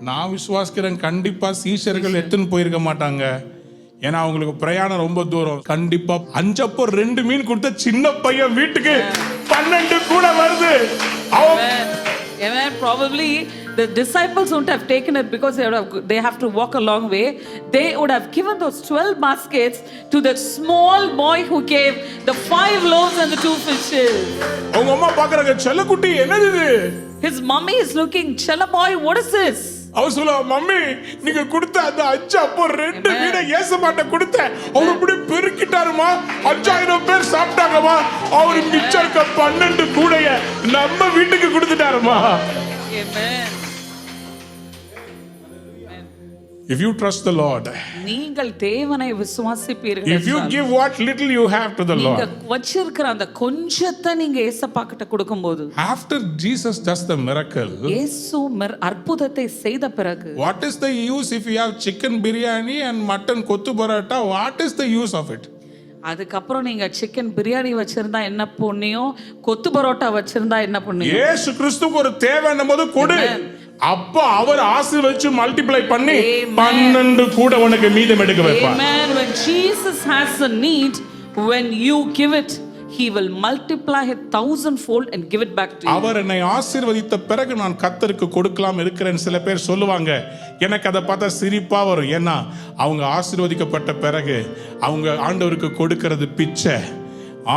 நான் விசுவாசிக்கிறேன், கண்டிப்பா சீஷர்கள் எடுத்துன்னு போயிருக்க மாட்டாங்க. ஏன்னா அவங்களுக்கு பிரயாணம் ரொம்ப தூரம். கண்டிப்பா 5 அப்பம் 2 மீன் கொடுத்த சின்ன பையன் வீட்டுக்கு 12 கூட வருது. Amen. Probably the disciples wouldn't have taken it because they have to walk a long way. They would have given those 12 baskets to the small boy who gave the 5 loaves and the 2 fishes. அவங்க அம்மா பாக்குறாங்க, செல்லக்குட்டி என்னது இது? His mummy is looking, Chella boy, what is this? அவ சொல்ல, mummy நீங்க கொடுத்த அந்த 5 அப்பம் 2 மீனை ஏசப்பாட்ட கொடுத்த, அவர் இப்படி பெருக்கிட்டாருமா, 5000 பேர் சாப்பிட்டாங்கம்மா, அவர் மிச்சம் இருக்க 12 கூடைய நம்ம வீட்டுக்கு கொடுத்துட்டாருமா. Amen. If you trust the Lord, நீங்கள் தேவனை விசுவாசிப்பீர்கள், if you give what little you have to the நீங்க Lord, வச்சிருக்கிற அந்த கொஞ்சத்தை நீங்க ஏசப்பா கிட்ட கொடுக்கும்போது, after Jesus does the miracle, இயேசு அற்புதத்தை செய்த பிறகு, what is the use if you have chicken biryani and mutton kottu paratha? What is the use of it? அதுக்கப்புறம் நீங்க சிக்கன் பிரியாணி வச்சிருந்தா என்ன புண்ணியம், கொத்து பரோட்டா வச்சிருந்தா என்ன புண்ணியம்? இயேசு கிறிஸ்துவுக்கு ஒரு தேவைன்னும் போது கொடு, அப்ப அவர் ஆசீர்வதிச்சு மல்டிப்ளை பண்ணி 12 கூட உனக்கு மீதம் எடுக்க வைப்பார். Amen. When Jesus has a need, when you give it, he will multiply it 1,000-fold and give it back to you. அவர் என்னை ஆசீர்வதித்த பிறகு நான் கர்த்தருக்கு கொடுக்கலாம் இருக்கிறேன். சில பேர் சொல்லுவாங்க, எனக்கு அதை பார்த்தா சிரிப்பா வரும். ஏன்னா அவங்க ஆசீர்வதிக்கப்பட்ட பிறகு அவங்க ஆண்டவருக்கு கொடுக்கிறது பிச்சை.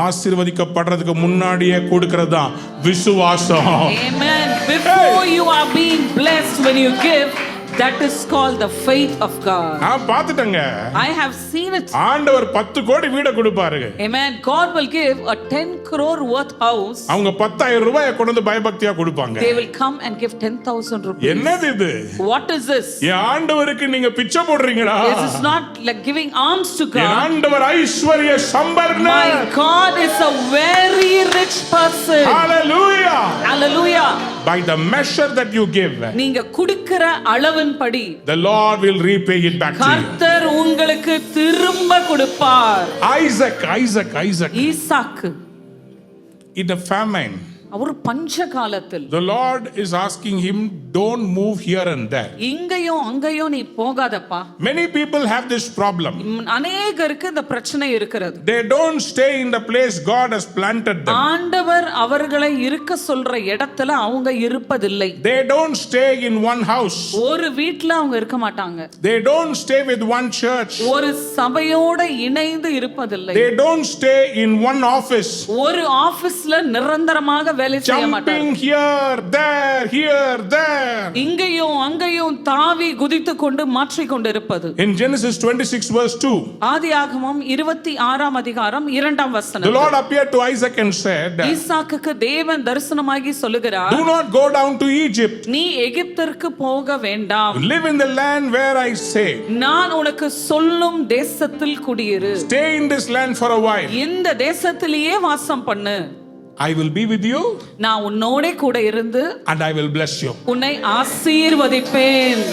ஆசீர்வதிக்கப்படுறதுக்கு முன்னாடியே கொடுக்கிறது தான் விசுவாசம். Amen. Before you are being blessed, when you give, that is called the faith of God. நான் பார்த்துட்டேங்க. I have seen it. ஆண்டவர் 10 கோடி வீட கொடுப்பாரு. Amen. God will give a 10 crore worth house. அவங்க 10,000 ரூபாயை கொண்டு வந்து பயபக்தியா கொடுப்பாங்க. They will come and give 10,000 rupees. என்னது இது? What is this? என் ஆண்டவருக்கு நீங்க பிச்சை போடுறீங்களா? This is not like giving alms to God. என் ஆண்டவர் ஐஸ்வர்ய சம்பர்ண. My God is a very rich person. Hallelujah. Hallelujah. By the measure that you give, நீங்க குடிக்கிற அளவின்படி the Lord will repay it back to you. கர்த்தர் உங்களுக்கு திரும்ப கொடுப்பார். Isaac. Isaac In the famine, அவர் பஞ்ச காலத்தில் the Lord is asking him, don't move here and there. இங்கேயும் அங்கேயும் நீ போகாதப்பா. Many people have this problem. அநேகருக்கு இந்த பிரச்சனை இருக்கிறது. They don't stay in the place God has planted them. ஆண்டவர் அவர்களை இருக்க சொல்ற இடத்துல அவங்க இருப்பதில்லை. They don't stay in one house. ஒரு வீட்ல அவங்க இருக்க மாட்டாங்க. They don't stay with one church. ஒரு சபையோட இணைந்து இருப்பதில்லை. They don't stay in one office. ஒரு ஆபீஸ்ல நிரந்தரமாக வேலை செய்ய மாட்டாங்க. Jumping here there. இங்கேயும் அங்கேயும் தாவி குதித்து கொண்டு மாற்றிக் கொண்டு இருப்பது. In Genesis 26 verse 2, ஆதியாகமம் 26ஆம் அதிகாரம் 2ஆம் the வசனம். Lord appeared to Isaac and said, ஈசாக்குக்கு தேவன் தரிசனமாகி சொல்லுகிறார், do not go down to Egypt. நீ எகிப்திற்கு போக வேண்டாம். Live in the land where I say. நான் உனக்கு சொல்லும் தேசத்தில் குடியிரு. Stay in this land for a while. இந்த தேசத்திலேயே வாசம் பண்ணு. I will be with you நான் உன்னோட கூட இருந்து and I will bless you. உன்னை ஆசீர்வதிப்பேன்.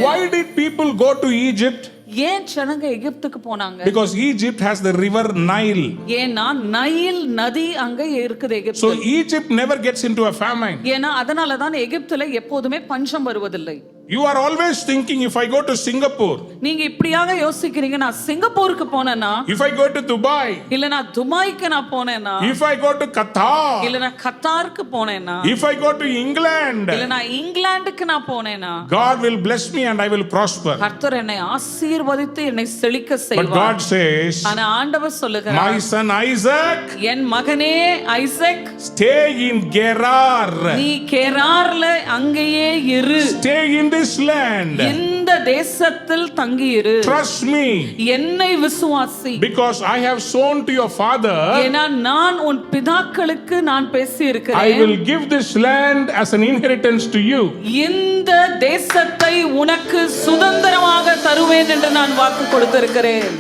Why did people go to Egypt? ஏன் ஜனங்க எகிப்துக்கு போனாங்க? Because Egypt has the river Nile. ஏன்னா நைல் நதி அங்க இருக்குது எகிப்து. So Egypt never gets into a famine. ஏன்னா அதனால தான் எகிப்துல எப்போதுமே பஞ்சம் வருவதில்லை. You are always thinking, if I go to Singapore, நீங்க இப்படியாக யோசிக்கிறீங்க, நான் சிங்கப்பூருக்கு போனேனா, if I go to Dubai, இல்ல நான் துபாய்க்கு நான் போனேனா, if I go to Qatar, இல்ல நான் கத்தாருக்கு போனேனா, if I go to England, இல்ல நான் இங்கிலாந்துக்கு நான் போனேனா, God will bless me and I will prosper. கர்த்தர் என்னை ஆசீர்வதித்து என்னை செழிக்க But செய்வார். God says, ஆனா ஆண்டவர் சொல்லுகிறார், my son Isaac, என் மகனே ஐசக், stay in Gerar. நீ கேரார்ல அங்கேயே இரு. Stay in this land. இந்த தேசத்தில் தங்கி இரு. Trust me. என்னை விசுவாசி. Because I have sown to your father, ஏன்னா நான் உன் பிதாக்களுக்கு நான் பேசி I இருக்கிறேன். will give this land as an inheritance to you. இந்த தேசத்தை உனக்கு சுதந்திரமாக தருவேன் என்று நான் வாக்கு கொடுத்திருக்கிறேன்.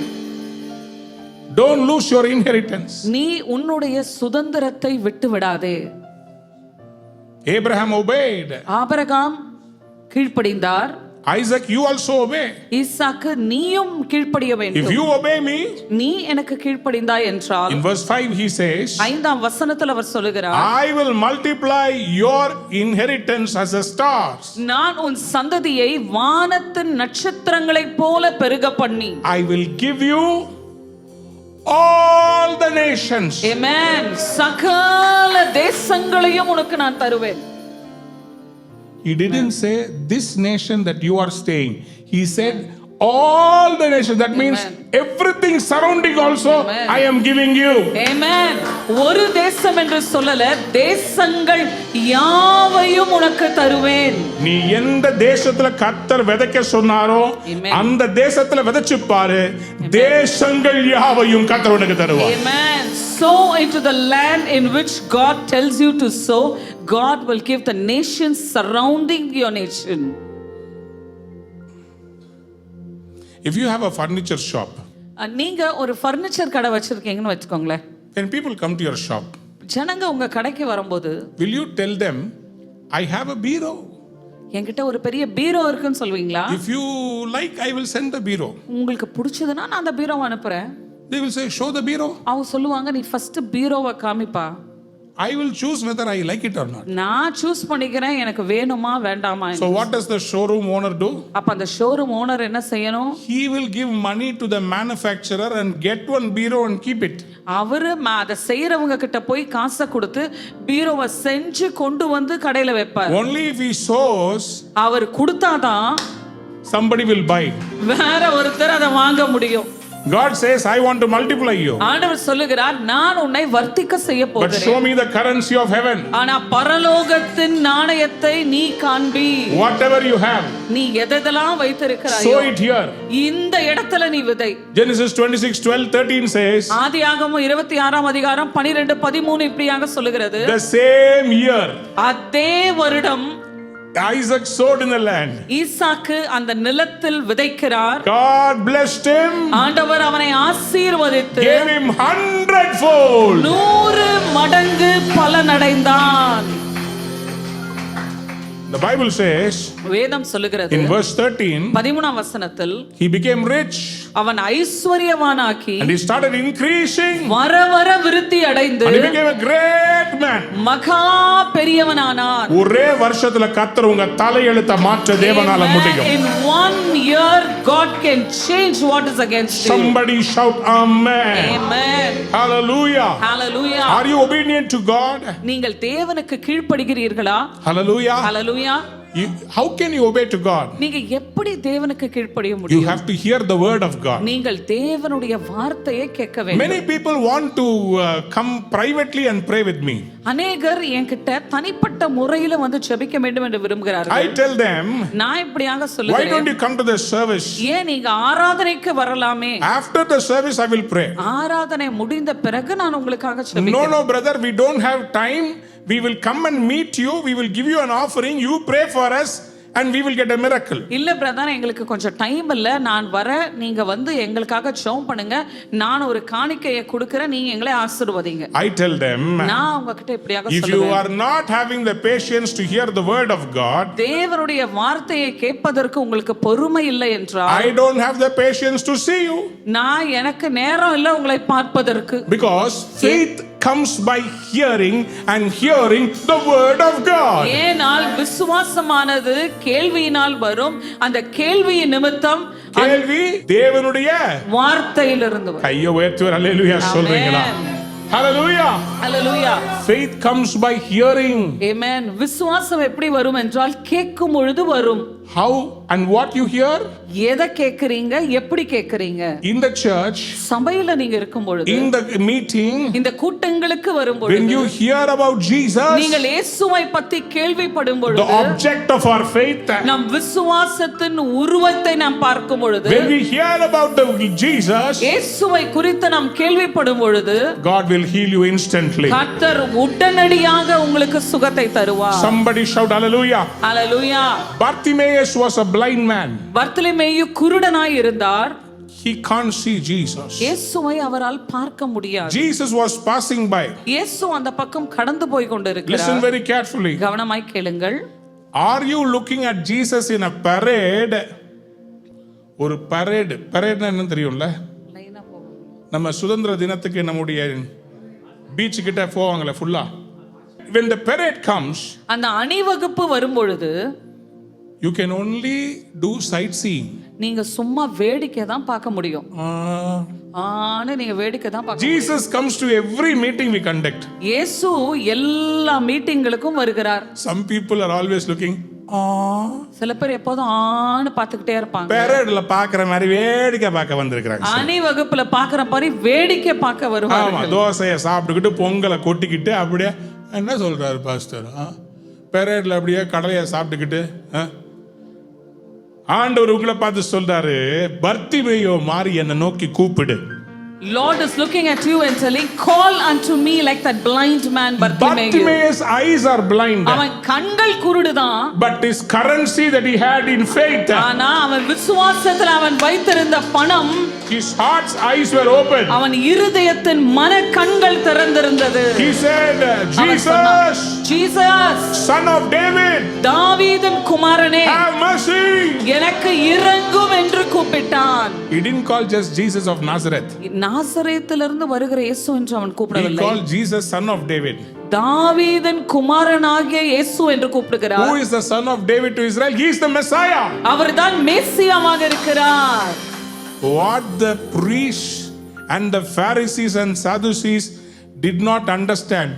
Don't lose your inheritance. நீ உன்னுடைய சுதந்திரத்தை விட்டு விடாதே. Abraham obeyed. ஆபிரகாம் கீழ்ப்படிந்தார். Isaac, you also obey. Isaac நீயும் கீழ்ப்படிய If வேண்டும். you obey me, நீ எனக்கு கீழ்ப்படிந்தாய் என்றால் in verse 5 he says, 5ஆம் வசனத்தில் அவர் சொல்லுகிறார், I will multiply your inheritance as the stars. நான் உன் சந்ததியை வானத்தின் நட்சத்திரங்களைப் போல பெருக பண்ணி, I will give you all the nations. Amen, சகல தேசங்களையும் உனக்கு நான் தருவேன். He didn't say this nation that you are staying. He said all the nations. That means everything surrounding also I am giving you. Amen. ஒரு தேசம் என்று சொல்லல, தேசங்கள் யாவையும் உனக்கு தருவேன். நீ எந்த தேசத்துல கர்த்தர் விதைக்க சொன்னாரோ அந்த தேசத்துல விதைச்சு பாரு, தேசங்கள் யாவையும் கர்த்தர் உனக்கு தருவார். Amen. Sow into the land in which God tells you to sow. God will give the nations surrounding your nation. If you have a furniture shop, நீங்க ஒரு ஃபர்னிச்சர் கடை வச்சிருக்கீங்கன்னு வச்சுக்கோங்களேன். when people come to your shop, ஜனங்க உங்க கடைக்கு வரும்போது, will you tell them I have a bureau? என்கிட்ட ஒரு பெரிய பீரோ இருக்குன்னு சொல்வீங்களா? If you like, I will send the bureau. உங்களுக்கு பிடிச்சதுன்னா நான் அந்த பீரோவை அனுப்புறேன். They will say, show the bureau. அவங்க சொல்லுவாங்க, நீ first பீரோவை காமிப்பா. I will choose whether I like it or not. நான் சூஸ் பண்ணிக்கிறேன் எனக்கு வேணுமா வேண்டாமா. So what does the showroom owner do? அப்ப அந்த ஷோரூம் ஓனர் என்ன செய்யணும்? He will give money to the manufacturer and get one bureau and keep it. அவரு அதை செய்யறவங்க கிட்ட போய் காசை கொடுத்து பீரோவை செஞ்சு கொண்டு வந்து கடையில வைப்பார். Only if he sows, அவர் கொடுத்தாதான் somebody will buy. வேற ஒருத்தர் அதை வாங்க முடியும். God says, I want to multiply you. ஆண்டவர் சொல்லுகிறார், நான் உன்னை வர்த்திக்க செய்ய But போகிறேன். show me the currency of heaven. ஆனா பரலோகத்தின் நாணயத்தை நீ காண்பி. Whatever you have, நீ எதெல்லாம் வைத்திருக்கிறாயோ sow it here. இந்த இடத்துல நீ விதை. Genesis 26:12-13 says, ஆதியாகமம் 26ஆம் அதிகாரம் 12-13 இப்படியாக சொல்லுகிறது. the same year அதே வருடம் Isaac sowed in the land. ஈசாக்கு அந்த நிலத்தில் விதைக்கிறார். God blessed him, ஆண்டவர் அவனை ஆசீர்வதித்து gave him 100-fold. 100 மடங்கு பலனடைந்தான். The Bible says வேதம் சொல்லுகிறது, in verse 13, 13ஆம் வசனத்தில் he became rich அவன் ஐஸ்வர்யவானாக்கி and he started increasing வர வர விருத்தி அடைந்து and he became a great man. மகா பெரியவனானான். ஒரே வருஷத்துல கர்த்தர் உங்க தலையெழுத்த மாற்ற தேவனால முடியும். In 1 year God can change what is against you. Somebody shout amen. Amen. Hallelujah. Hallelujah. Are you obedient to God? நீங்கள் தேவனுக்கு கீழ்ப்படிகிறீர்களா? Hallelujah. Hallelujah. How can you obey to God? நீங்க எப்படி தேவனுக்கு கீழ்ப்படிய You முடியும்? have to hear the word of God. நீங்கள் தேவனுடைய வார்த்தையை கேட்க வேண்டும். Many people want to come privately and pray with me. அநேகர் என்கிட்ட தனிப்பட்ட முறையில வந்து ஜெபிக்க வேண்டும் என்று விரும்புகிறார்கள். I tell them, நான் இப்படியாக why சொல்லுகிறேன், don't you come to the service? ஏன் நீங்க ஆராதனைக்கு வரலாமே? After the service I will pray. ஆராதனை முடிந்த பிறகு நான் உங்களுக்காக No, ஜெபிக்கிறேன். no, brother, we don't have time. We will come and meet you. We will give you an offering. You pray for us and we will get a miracle. இல்ல brother, எங்களுக்கு கொஞ்சம் time இல்ல, நான் வர, நீங்க வந்து எங்களுக்காக ஜெபம் பண்ணுங்க, நான் ஒரு காணிக்கையை கொடுக்கிறேன், நீங்க எங்களை ஆசீர்வதிங்க. I tell them, நான் உங்ககிட்ட இப்படியாக if you சொல்லுவேன், are not having the patience to hear the word of God, தேவனுடைய வார்த்தையை கேட்பதற்கு உங்களுக்கு பொறுமை இல்லை என்றால், I don't have the patience to see you. நான் எனக்கு நேரம் இல்லை உங்களை பார்ப்பதற்கு. Because faith comes by hearing and hearing the word of God. ஏனால் விசுவாசமானது கேள்வியினால் வரும், அந்த கேள்வியின் நிமித்தம் கேள்வி தேவனுடைய வார்த்தையிலிருந்து வரும். கையை உயர்த்தி ஹalleluya சொல்றீங்களா? Hallelujah. Hallelujah. Faith comes by hearing. Amen. விசுவாசம் எப்படி வரும் என்றால் கேட்கும் பொழுது வரும். How and what you hear? எதை கேட்கறீங்க, எப்படி கேட்கறீங்க? In the church, சபையில நீங்க இருக்கும் பொழுது, in the meeting, இந்த கூட்டங்களுக்கு வரும் பொழுது, when you hear about Jesus, நீங்கள் இயேசுவை பற்றி கேள்விப்படும் the பொழுது, object of our faith, நம் விசுவாசத்தின் உருவத்தை நாம் பார்க்கும் பொழுது, when we hear about the Jesus, இயேசுவை குறித்து நாம் கேள்விப்படும் பொழுது, God will heal you instantly. கர்த்தர் உடனடியாக உங்களுக்கு சுகத்தை தருவார். Somebody shout hallelujah. Hallelujah. Bartimaeus was a blind man. Bartimaeus குருடனாய் இருந்தார். He can't see Jesus. இயேசுவை அவரால் பார்க்க முடியாது. Jesus was passing by. இயேசு அந்த பக்கம் கடந்து போய் கொண்டிருக்கிறார். Listen very carefully. கவனமாய் கேளுங்கள். Are you looking at Jesus in a parade? ஒரு பரேட்னா என்ன தெரியும்ல? லைனா போகும். நம்ம சுதந்திர தினத்துக்கு நம்முடைய பீச் கிட்ட போவாங்களே ஃபுல்லா. When the parade comes, அந்த அணிவகுப்பு வரும் பொழுது you can only do sightseeing. நீங்க சும்மா வேடிக்கை தான் பார்க்க முடியும். நீங்க வேடிக்கை தான் பார்க்க. Jesus comes to every meeting we conduct. இயேசு எல்லா மீட்டிங்களுக்கும் வருகிறார். Some people are always looking. சில பேர் எப்போதும் ஆன்னு பார்த்துக்கிட்டே இருப்பாங்க. பேரேட்ல பாக்குற மாதிரி வேடிக்கை பார்க்க வந்திருக்காங்க. அணிவகுப்புல பாக்குற மாதிரி வேடிக்கை பார்க்க வருவாங்க. ஆமா, தோசையை சாப்பிட்டுக்கிட்டு பொங்கலை கொட்டிக்கிட்டு அப்படியே என்ன சொல்றாரு பாஸ்டர், பேரேட்ல அப்படியே கடலையை சாப்பிட்டுக்கிட்டு ஆண்டவர் உங்களை பார்த்து சொல்றாரு, பர்த்திமேயோ மாறி என்னை நோக்கி கூப்பிடு. Lord is looking at you and telling, call unto me like that blind man Bartimaeus. Bartimaeus' eyes are blind. அவன் கண்கள் குருடுதான். But his currency that he had in faith, ஆனா அவன் விசுவாசத்துல அவன் வைத்திருந்த பணம், his heart's eyes were open. அவன் இருதயத்தின் மன கண்கள் திறந்திருந்தது. He said, Jesus, Jesus, son of David, தாவீதின் குமாரனே, have mercy. எனக்கு இரங்கும் என்று கூப்பிட்டான். He didn't call just Jesus of Nazareth. நாசரேத்திலிருந்து வருகிற இயேசு என்று அவன் He கூப்பிடவில்லை. called Jesus son of David. தாவீதின் குமாரனாகிய இயேசு என்று கூப்பிடுகிறார். Who is the son of David to Israel? He is the Messiah. அவர்தான் மேசியாவாக இருக்கிறார். What the priests and the Pharisees and Sadducees did not understand,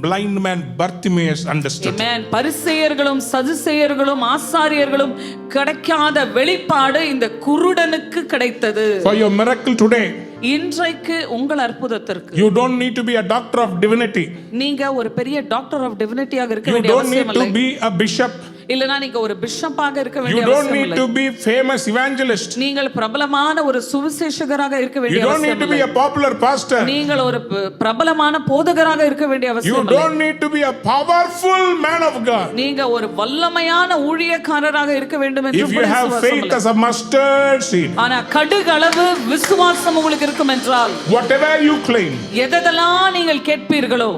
blind man Bartimaeus understood. Amen. பரிசேயர்களும் சதுசேயர்களும் ஆசாரியர்களும் கிடைக்காத வெளிப்பாடு இந்த குருடனுக்கு கிடைத்தது. For your miracle today, இன்றைக்கு உங்கள் அற்புதத்திற்கு you don't need to be a doctor of divinity. நீங்க ஒரு பெரிய டாக்டர் ஆஃப் டிவினிட்டியாக இருக்க You வேண்டிய don't need அவசியம் to இல்லை. be a bishop. இல்லனா நீங்க ஒரு பிஷப்பாக இருக்க You வேண்டிய don't அவசியம் need இல்லை. to be famous evangelist. நீங்கள் பிரபலமான ஒரு சுவிசேஷகராக இருக்க You வேண்டிய don't அவசியம் need to be இல்லை. a popular pastor. நீங்கள் ஒரு பிரபலமான போதகராக இருக்க வேண்டிய You அவசியம் இல்லை. don't need to be a powerful man of God. நீங்க ஒரு வல்லமையான ஊழியக்காரராக இருக்க வேண்டும் என்று If you have faith as a mustard seed, ஆனா கடுகளவு விசுவாசம் உங்களுக்கு இருக்கும் என்றால் whatever you claim, எதெல்லாம் நீங்கள் கேட்பீர்களோ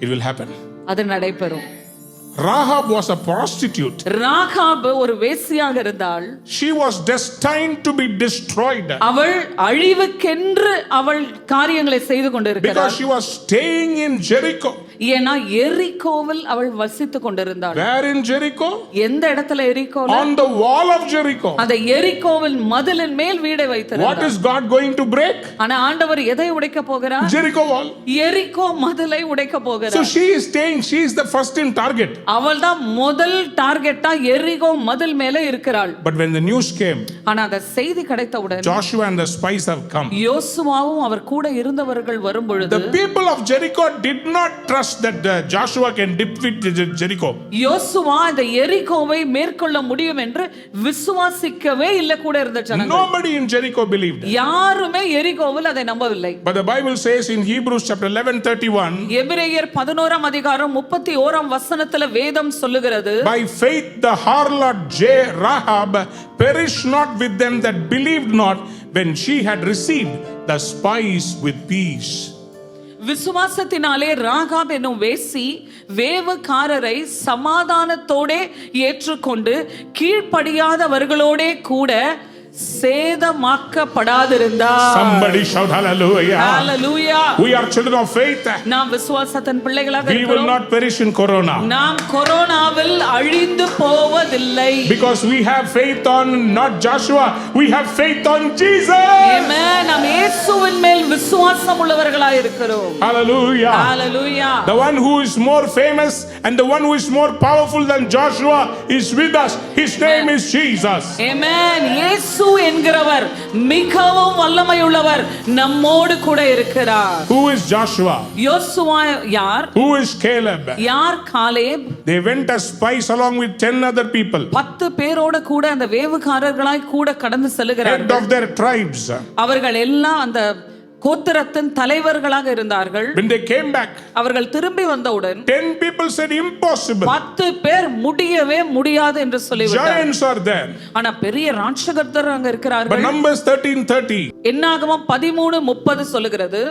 it will happen. அது நடைபெறும். Rahab was a prostitute. Rahab ஒரு வேசியாக இருந்தாள். She was destined to be destroyed அவள் அழிவுக்கென்று அவள் காரியங்களை செய்து because கொண்டிருக்கிறாள். she was staying in Jericho. ஏன்னா எரிகோவில் அவள் வசித்துக் கொண்டிருந்தாள். Where in Jericho? எந்த இடத்துல எரிகோல? On the wall of Jericho. அந்த எரிகோவின் மதிலின் மேல் வீடை What வைத்திருந்தாள். is God going to break? ஆனா ஆண்டவர் எதை உடைக்க போகிறார்? Jericho wall. எரிகோ மதிலை உடைக்க So போகிறார். she is staying, she is the first in target. அவள் தான் முதல் டார்கெட்டா எரிகோ மதில் மேல இருக்கிறாள். But when the news came, ஆனா அந்த செய்தி கிடைத்தவுடன் Joshua and the spies have come. யோசுவாவும் அவர் கூட இருந்தவர்கள் வரும் பொழுது The people of Jericho did not trust that Joshua can defeat Jericho. யோசுவா இந்த எரிகோவை மேற்கொள்ள முடியும் என்று விசுவாசிக்கவே இல்ல கூட இருந்த ஜனங்கள். Nobody in Jericho believed. யாருமே எரிகோவில் அதை நம்பவில்லை. But the Bible says in Hebrews chapter 11:31, எபிரேயர் 11ஆம் அதிகாரம் 31ஆம் வசனத்துல வேதம் சொல்லுகிறது, by faith the harlot Rahab perished not with them that believed not when she had received the spies with peace. விசுவாசத்தினாலே ராகாப் என்னும் வேசி வேவுகாரரை சமாதானத்தோட ஏற்றுக்கொண்டு கீழ்ப்படியாதவர்களோட கூட சேதமாக்கப்படாதிருந்தார். Somebody shout hallelujah. Hallelujah. We are children of faith. நாம் விசுவாசத்தின் பிள்ளைகளாக We will இருக்கிறோம். not perish in corona. நாம் கொரோனாவில் அழிந்து போவதில்லை. Because we have faith on not Joshua, we have faith on Jesus. Amen. நாம் இயேசுவின் மேல் விசுவாசம் உள்ளவர்களாய் இருக்கிறோம். Hallelujah. Hallelujah. The one who is more famous and the one who is more powerful than Joshua is with us. His name is Jesus. Amen. இயேசு என்கிறவர் மிகவும் வல்லமையுள்ளவர் நம்மோடு கூட இருக்கிறார். Who is Joshua? யோசுவா யார்? Who is Caleb? யார் Caleb? They went as spies along with 10 other people, 10 பேரோட கூட அந்த வேவுகாரர்களாய் கூட கடந்து head செல்கிறார்கள். of their tribes. அவர்கள் எல்லாம் அந்த கோத்திரத்தின் தலைவர்களாக இருந்தார்கள். When they came back, அவர்கள் திரும்பி வந்தவுடன் 10 people said impossible. 10 பேர் முடியவே முடியாது என்று சொல்லிவிட்டார். Giants are there. ஆனா பெரிய ராட்சகர்கள் அங்க But இருக்கிறார்கள். Numbers 13:30, என்னாகமம் 13:30 சொல்லுகிறது,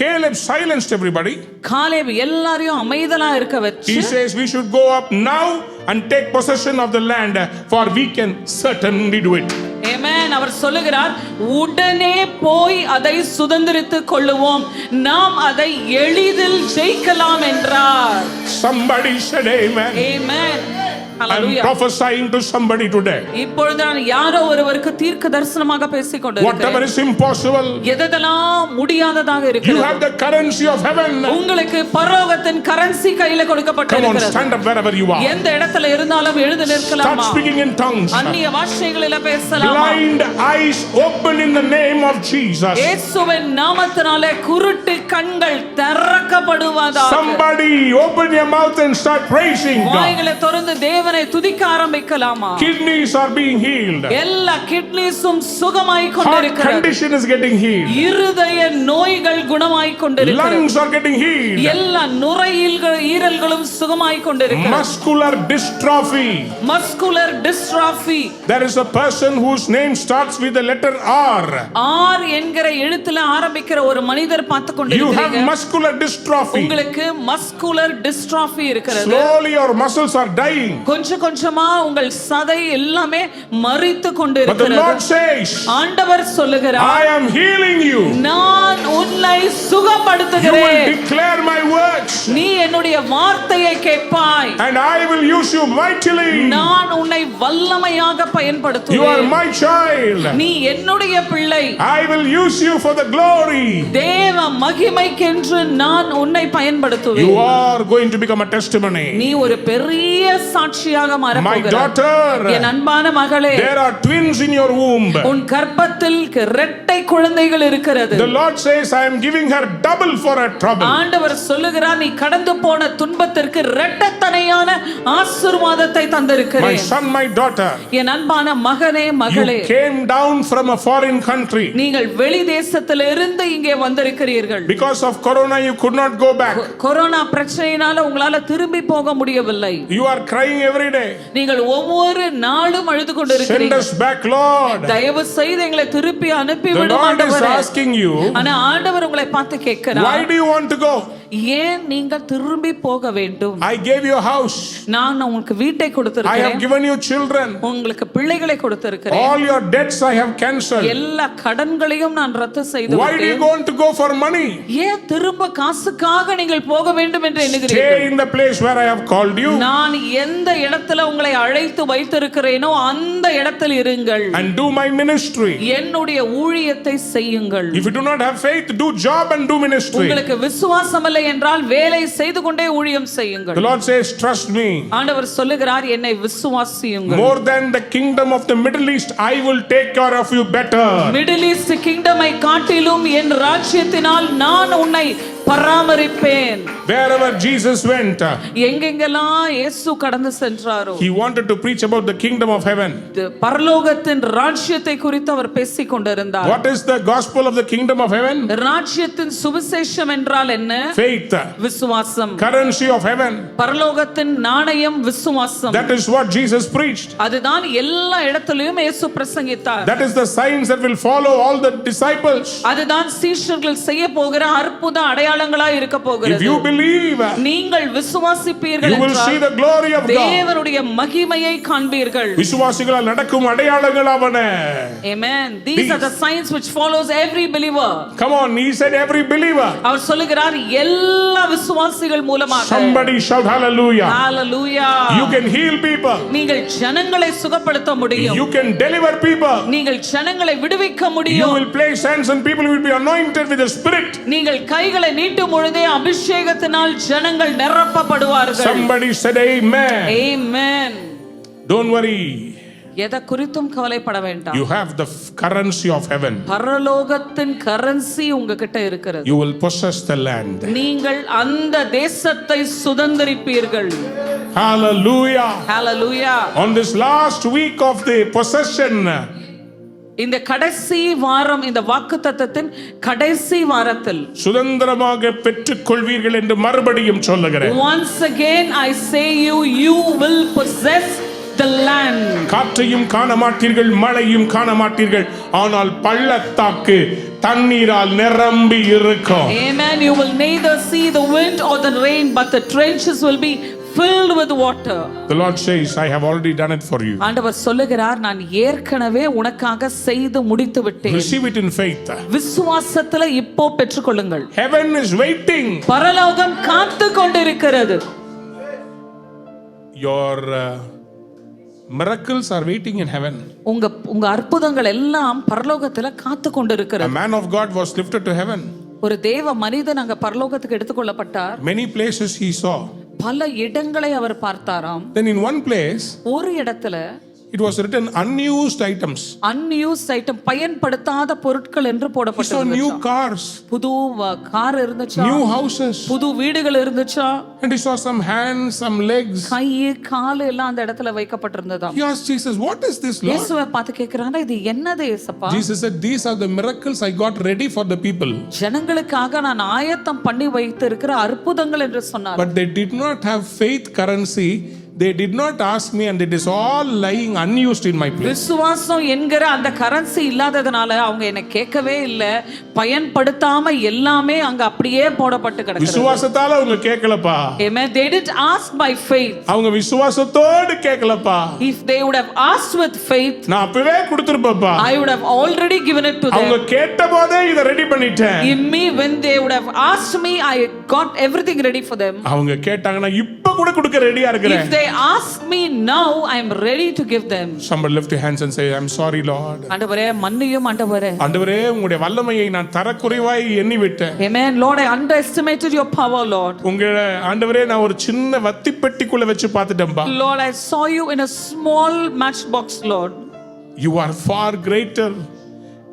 Caleb silenced everybody. காலேப் எல்லாரையும் அமைதலா இருக்க வச்சு, He says we should go up now and take possession of the land, for we can certainly do it. ஆமென். அவர் சொல்லுகிறார், உடனே போய் அதை சுதந்தரித்துக் கொள்ளுவோம், நாம் அதை எளிதில் ஜெயிக்கலாம் என்றார். Somebody said amen. Amen. I'm hallelujah. prophesying to somebody today. இப்பொழுது நான் யாரோ ஒருவருக்கு தீர்க்க தரிசனமாக பேசிக் Whatever கொண்டிருக்கிறேன். is impossible, எதெல்லாம் முடியாததாக you இருக்கிறது, have the currency of heaven. உங்களுக்கு பரலோகத்தின் கரன்சி கையில Come on, கொடுக்கப்பட்டிருக்கிறது. stand up wherever you are. எந்த இடத்துல இருந்தாலும் எழுந்து Start நிற்கலாமா? speaking in tongues. அந்நிய பாஷைகளில பேசலாமா? Blind eyes open in the name of Jesus. இயேசுவின் நாமத்தினாலே குருட்டு கண்கள் திறக்கப்படுவதாக. Somebody open your mouth and start praising God. வாய்களை திறந்து தேவனை துதிக்க ஆரம்பிக்கலாமா? Kidneys are being healed. எல்லா கிட்னிஸும் சுகமாய் Heart கொண்டிருக்கிறது. condition is getting healed. இருதய நோய்கள் குணமாய் கொண்டிருக்கிறது. Lungs are getting healed. எல்லா நுரையீரல்கள் ஈரல்களும் சுகமாய் கொண்டிருக்கிறது. Muscular dystrophy. Muscular dystrophy. There is a person whose name starts with the letter R. R என்கிற எழுத்துல ஆரம்பிக்கிற ஒரு மனிதர் பார்த்து You have கொண்டிருக்கிறீங்க. muscular dystrophy. உங்களுக்கு மஸ்குலர் டிஸ்ட்ராஃபி இருக்கிறது. Slowly your muscles are dying. கொஞ்சம் கொஞ்சமா உங்கள் சதை எல்லாமே மரித்து But the கொண்டிருக்கிறது. Lord says, ஆண்டவர் சொல்லுகிறார், I am healing you. நான் உன்னை You will சுகப்படுத்துகிறேன். declare my words. நீ என்னுடைய வார்த்தையை கேட்பாய். And I will use you mightily. நான் உன்னை வல்லமையாக You are பயன்படுத்துவேன். my child. நீ என்னுடைய பிள்ளை. I will use you for the glory. தேவ மகிமைக்கென்று நான் உன்னை You பயன்படுத்துவேன். are going to become a testimony. நீ ஒரு பெரிய சாட்சியாக My மாறப்போகிறாய். daughter, என் அன்பான மகளே, there are twins in your womb. உன் கர்ப்பத்தில் இரட்டை குழந்தைகள் இருக்கிறது. The Lord says, I am giving her double for her trouble. ஆண்டவர் சொல்லுகிறார், நீ கடந்து போன துன்பத்திற்கு இரட்டத்தனையான ஆசீர்வாதத்தை My தந்திருக்கிறேன். son, my daughter, என் அன்பான மகனே மகளே, you came down from a foreign country. நீங்கள் வெளி தேசத்திலிருந்து இங்கே வந்திருக்கிறீர்கள். Because of corona, you could not go back. Corona பிரச்சனையினால உங்களால திரும்பி போக முடியவில்லை. You are crying every day. நீங்கள் ஒவ்வொரு நாளும் அழுது Send கொண்டிருக்கிறீர்கள். us back, Lord. தயவு செய்து எங்களை திருப்பி அனுப்பி The விடும் Lord is ஆண்டவரே. asking you, ஆனா ஆண்டவர் உங்களை பார்த்து why கேட்கிறார், do you want to go? ஏன் நீங்கள் திரும்பி போக வேண்டும்? I gave you a house. நான் உங்களுக்கு வீட்டை I have கொடுத்திருக்கிறேன், given you children. உங்களுக்கு பிள்ளைகளை கொடுத்திருக்கிறேன், All your debts I have cancelled. எல்லா கடன்களையும் நான் ரத்து செய்து Why do you விட்டேன். want to go for money? ஏன் திரும்ப காசுக்காக நீங்கள் போக வேண்டும் என்று Stay எண்ணுகிறீர்கள்? in the place where I have called you நான் எந்த இடத்துல உங்களை அழைத்து வைத்திருக்கிறேனோ அந்த இடத்தில் இருங்கள். and do my ministry. என்னுடைய ஊழியத்தை செய்யுங்கள். If you do not have faith, do job and do ministry. உங்களுக்கு விசுவாசம் இல்லை என்றால் வேலை செய்து கொண்டே ஊழியம் செய்யுங்கள். The Lord says, trust me. ஆண்டவர் சொல்லுகிறார், என்னை விசுவாசியுங்கள். More than the kingdom of the Middle East, I will take care of you better. Middle east கிங்டமை காட்டிலும் என் ராஜ்யத்தினால் நான் உன்னை பராமரிப்பேன். Wherever Jesus went, எங்கெங்கெல்லாம் இயேசு கடந்து சென்றாரோ, he wanted to preach about the kingdom of heaven. பரலோகத்தின் ராஜ்யத்தை குறித்து அவர் பேசிக் கொண்டிருந்தார். What is the gospel of the kingdom of heaven? ராஜ்யத்தின் சுவிசேஷம் என்றால் என்ன? Faith. விசுவாசம். Currency of heaven. பரலோகத்தின் நாணயம் விசுவாசம். That is what Jesus preached. அதுதான் எல்லா இடத்திலும் இயேசு பிரசங்கித்தார். That is the signs that will follow all the disciples. அதுதான் சீஷர்கள் செய்ய போகிற அற்புத அடையாளங்களாய் இருக்க If போகிறது. you believe, நீங்கள் விசுவாசிப்பீர்கள் you will see என்றால் the glory of God. தேவனுடைய மகிமையை காண்பீர்கள். விசுவாசிகளால் நடக்கும் அடையாளங்கள் அவன. Amen. These are the signs which follows every believer. Come on, he said every believer. அவர் சொல்லுகிறார், எல்லா விசுவாசிகள் மூலமாக. Somebody shout hallelujah. Hallelujah. You can heal people. நீங்கள் ஜனங்களை சுகப்படுத்த முடியும். You can deliver people. நீங்கள் ஜனங்களை விடுவிக்க You முடியும். will place hands and people will be anointed with the Spirit. நீங்கள் கைகளை நீட்டும் பொழுதே அபிஷேகத்தினால் ஜனங்கள் நிரப்பப்படுவார்கள். Somebody said amen. Amen. Don't worry. எதை குறித்தும் கவலைப்பட வேண்டாம். You have the currency of heaven. பரலோகத்தின் கரன்சி உங்ககிட்ட இருக்கிறது. You will possess the land. நீங்கள் அந்த தேசத்தை சுதந்தரிப்பீர்கள். Hallelujah. Hallelujah. On this last week of the possession, இந்த கடைசி வாரம், இந்த வாக்குத்தத்தத்தின் கடைசி வாரத்தில் சுதந்திரமாக பெற்றுக் கொள்வீர்கள் என்று மறுபடியும் சொல்லுகிறேன். once again I say you will possess the land. காற்றையும் காண மாட்டீர்கள், மழையும் காண மாட்டீர்கள், ஆனால் பள்ளத்தாக்கு தண்ணீரால் நிரம்பி இருக்கும். Amen. You will neither see the wind or the rain, but the trenches will be filled with water. The Lord says, I have already done it for you. ஆண்டவர் சொல்லுகிறார், நான் ஏற்கனவே உனக்காக செய்து முடித்து விட்டேன். Receive it in faith. விசுவாசத்துல இப்போ பெற்றுக்கொள்ளுங்கள். Heaven is waiting. பரலோகம் காத்து கொண்டிருக்கிறது. Your miracles are waiting in heaven. உங்க அற்புதங்கள் எல்லாம் பரலோகத்துல காத்து A கொண்டிருக்கிறது. man of God was lifted to heaven. ஒரு தேவ மனிதன் அங்க பரலோகத்துக்கு எடுத்துக்கொள்ளப்பட்டார். Many places he saw. பல இடங்களை அவர் பார்த்தாராம். Then in one place, ஒரு இடத்துல it was written unused items. unused item, பயன்படுத்தாத பொருட்கள் என்று He saw போடப்பட்டிருந்தது. new cars, புது கார் இருந்துச்சா, new houses, புது வீடுகள் இருந்துச்சா, and he saw some hands, some legs. கை கால் எல்லாம் அந்த இடத்துல வைக்கப்பட்டிருந்ததாம். He asked Jesus, what is this, Lord? இயேசுவை பார்த்து கேக்குறாங்க, இது என்னது இயேசப்பா? Jesus said, these are the miracles I got ready for the people. ஜனங்களுக்காக நான் ஆயத்தம் பண்ணி வைத்து இருக்கிற அற்புதங்கள் என்று சொன்னார். But they did not have faith currency. They did not ask me, and it is all lying unused in my place. விசுவாசம் என்கிற அந்த கரன்சி இல்லாததனால அவங்க என்ன கேட்கவே இல்ல, பயன்படுத்தாம எல்லாமே அங்க அப்படியே போடப்பட்டு கிடக்குது. விசுவாசத்தால அவங்க கேட்கலப்பா. Amen. They didn't ask by faith. அவங்க விசுவாசத்தோடு கேட்கலப்பா. If they would have asked with faith, நான் அப்பவே கொடுத்திருப்பேன்ப்பா. I would have already given it to அவங்க them. கேட்டபோதே இத ரெடி பண்ணிட்டேன். In me, when they would have asked me, I got everything ready for them. அவங்க கேட்டாங்கன்னா இப்ப கூட கொடுக்க ரெடியா இருக்கிறேன். If they ask me now, I am ready to give them. Somebody lift your hands and say, I'm sorry, Lord. ஆண்டவரே மன்னியும் ஆண்டவரே. ஆண்டவரே உங்களுடைய வல்லமையை நான் தரக்குறைவாய் எண்ணி விட்டேன். Amen. Lord, I underestimated your power, Lord. உங்களை ஆண்டவரே நான் ஒரு சின்ன வத்தி பெட்டிக்குள்ள வச்சு பார்த்துட்டேன்பா. Lord, I saw you in a small matchbox, Lord. You are far greater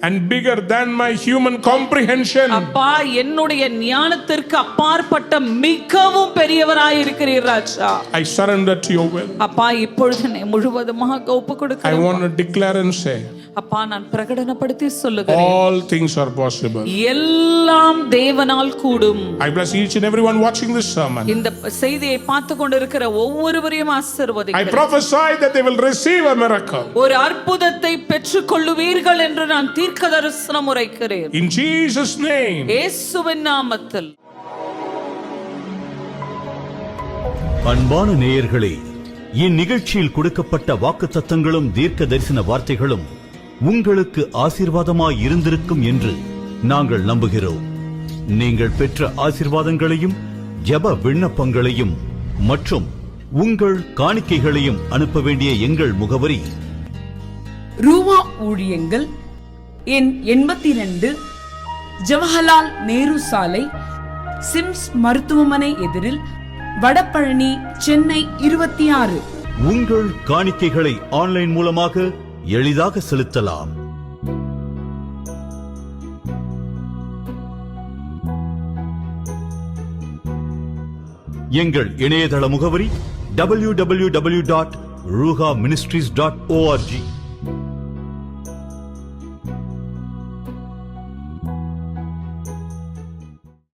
and bigger than my human comprehension. அப்பா, என்னுடைய ஞானத்திற்கு அப்பாற்பட்ட மிகவும் பெரியவராய் இருக்கிறீர் ராஜா. I surrender to your will. அப்பா, இப்பொழுது என்னை முழுவதுமாக ஒப்புக் I கொடுக்கிறேன். want to declare and say, அப்பா, நான் பிரகடனப்படுத்தி சொல்லுகிறேன், all things are possible. எல்லாம் தேவனால் கூடும். I bless each and everyone watching this sermon. இந்த செய்தியை பார்த்து கொண்டிருக்கிற ஒவ்வொருவரையும் I ஆசீர்வதிக்கிறேன். prophesy that they will receive a miracle. ஒரு அற்புதத்தை பெற்றுக் கொள்ளுவீர்கள் என்று நான் தீர்க்க தரிசனம் உரைக்கிறேன். In Jesus' name. இயேசுவின் நாமத்தில். அன்பான நேயர்களே, இந்நிகழ்ச்சியில் கொடுக்கப்பட்ட வாக்குத்தத்தங்களும் தீர்க்க தரிசன வார்த்தைகளும் உங்களுக்கு ஆசீர்வாதமாய் இருந்திருக்கும் என்று நாங்கள் நம்புகிறோம். நீங்கள் பெற்ற ஆசீர்வாதங்களையும் ஜெப விண்ணப்பங்களையும் மற்றும் உங்கள் காணிக்கைகளையும் அனுப்ப வேண்டிய எங்கள் முகவரி: ரூவா ஊழியங்கள், எண் 82, ஜவஹர்லால் நேரு சாலை, சிம்ஸ் மருத்துவமனை எதிரில், வடபழனி, சென்னை 26. உங்கள் காணிக்கைகளை ஆன்லைன் மூலமாக எளிதாக செலுத்தலாம். எங்கள் இணையதள முகவரி www.ruhaministries.org.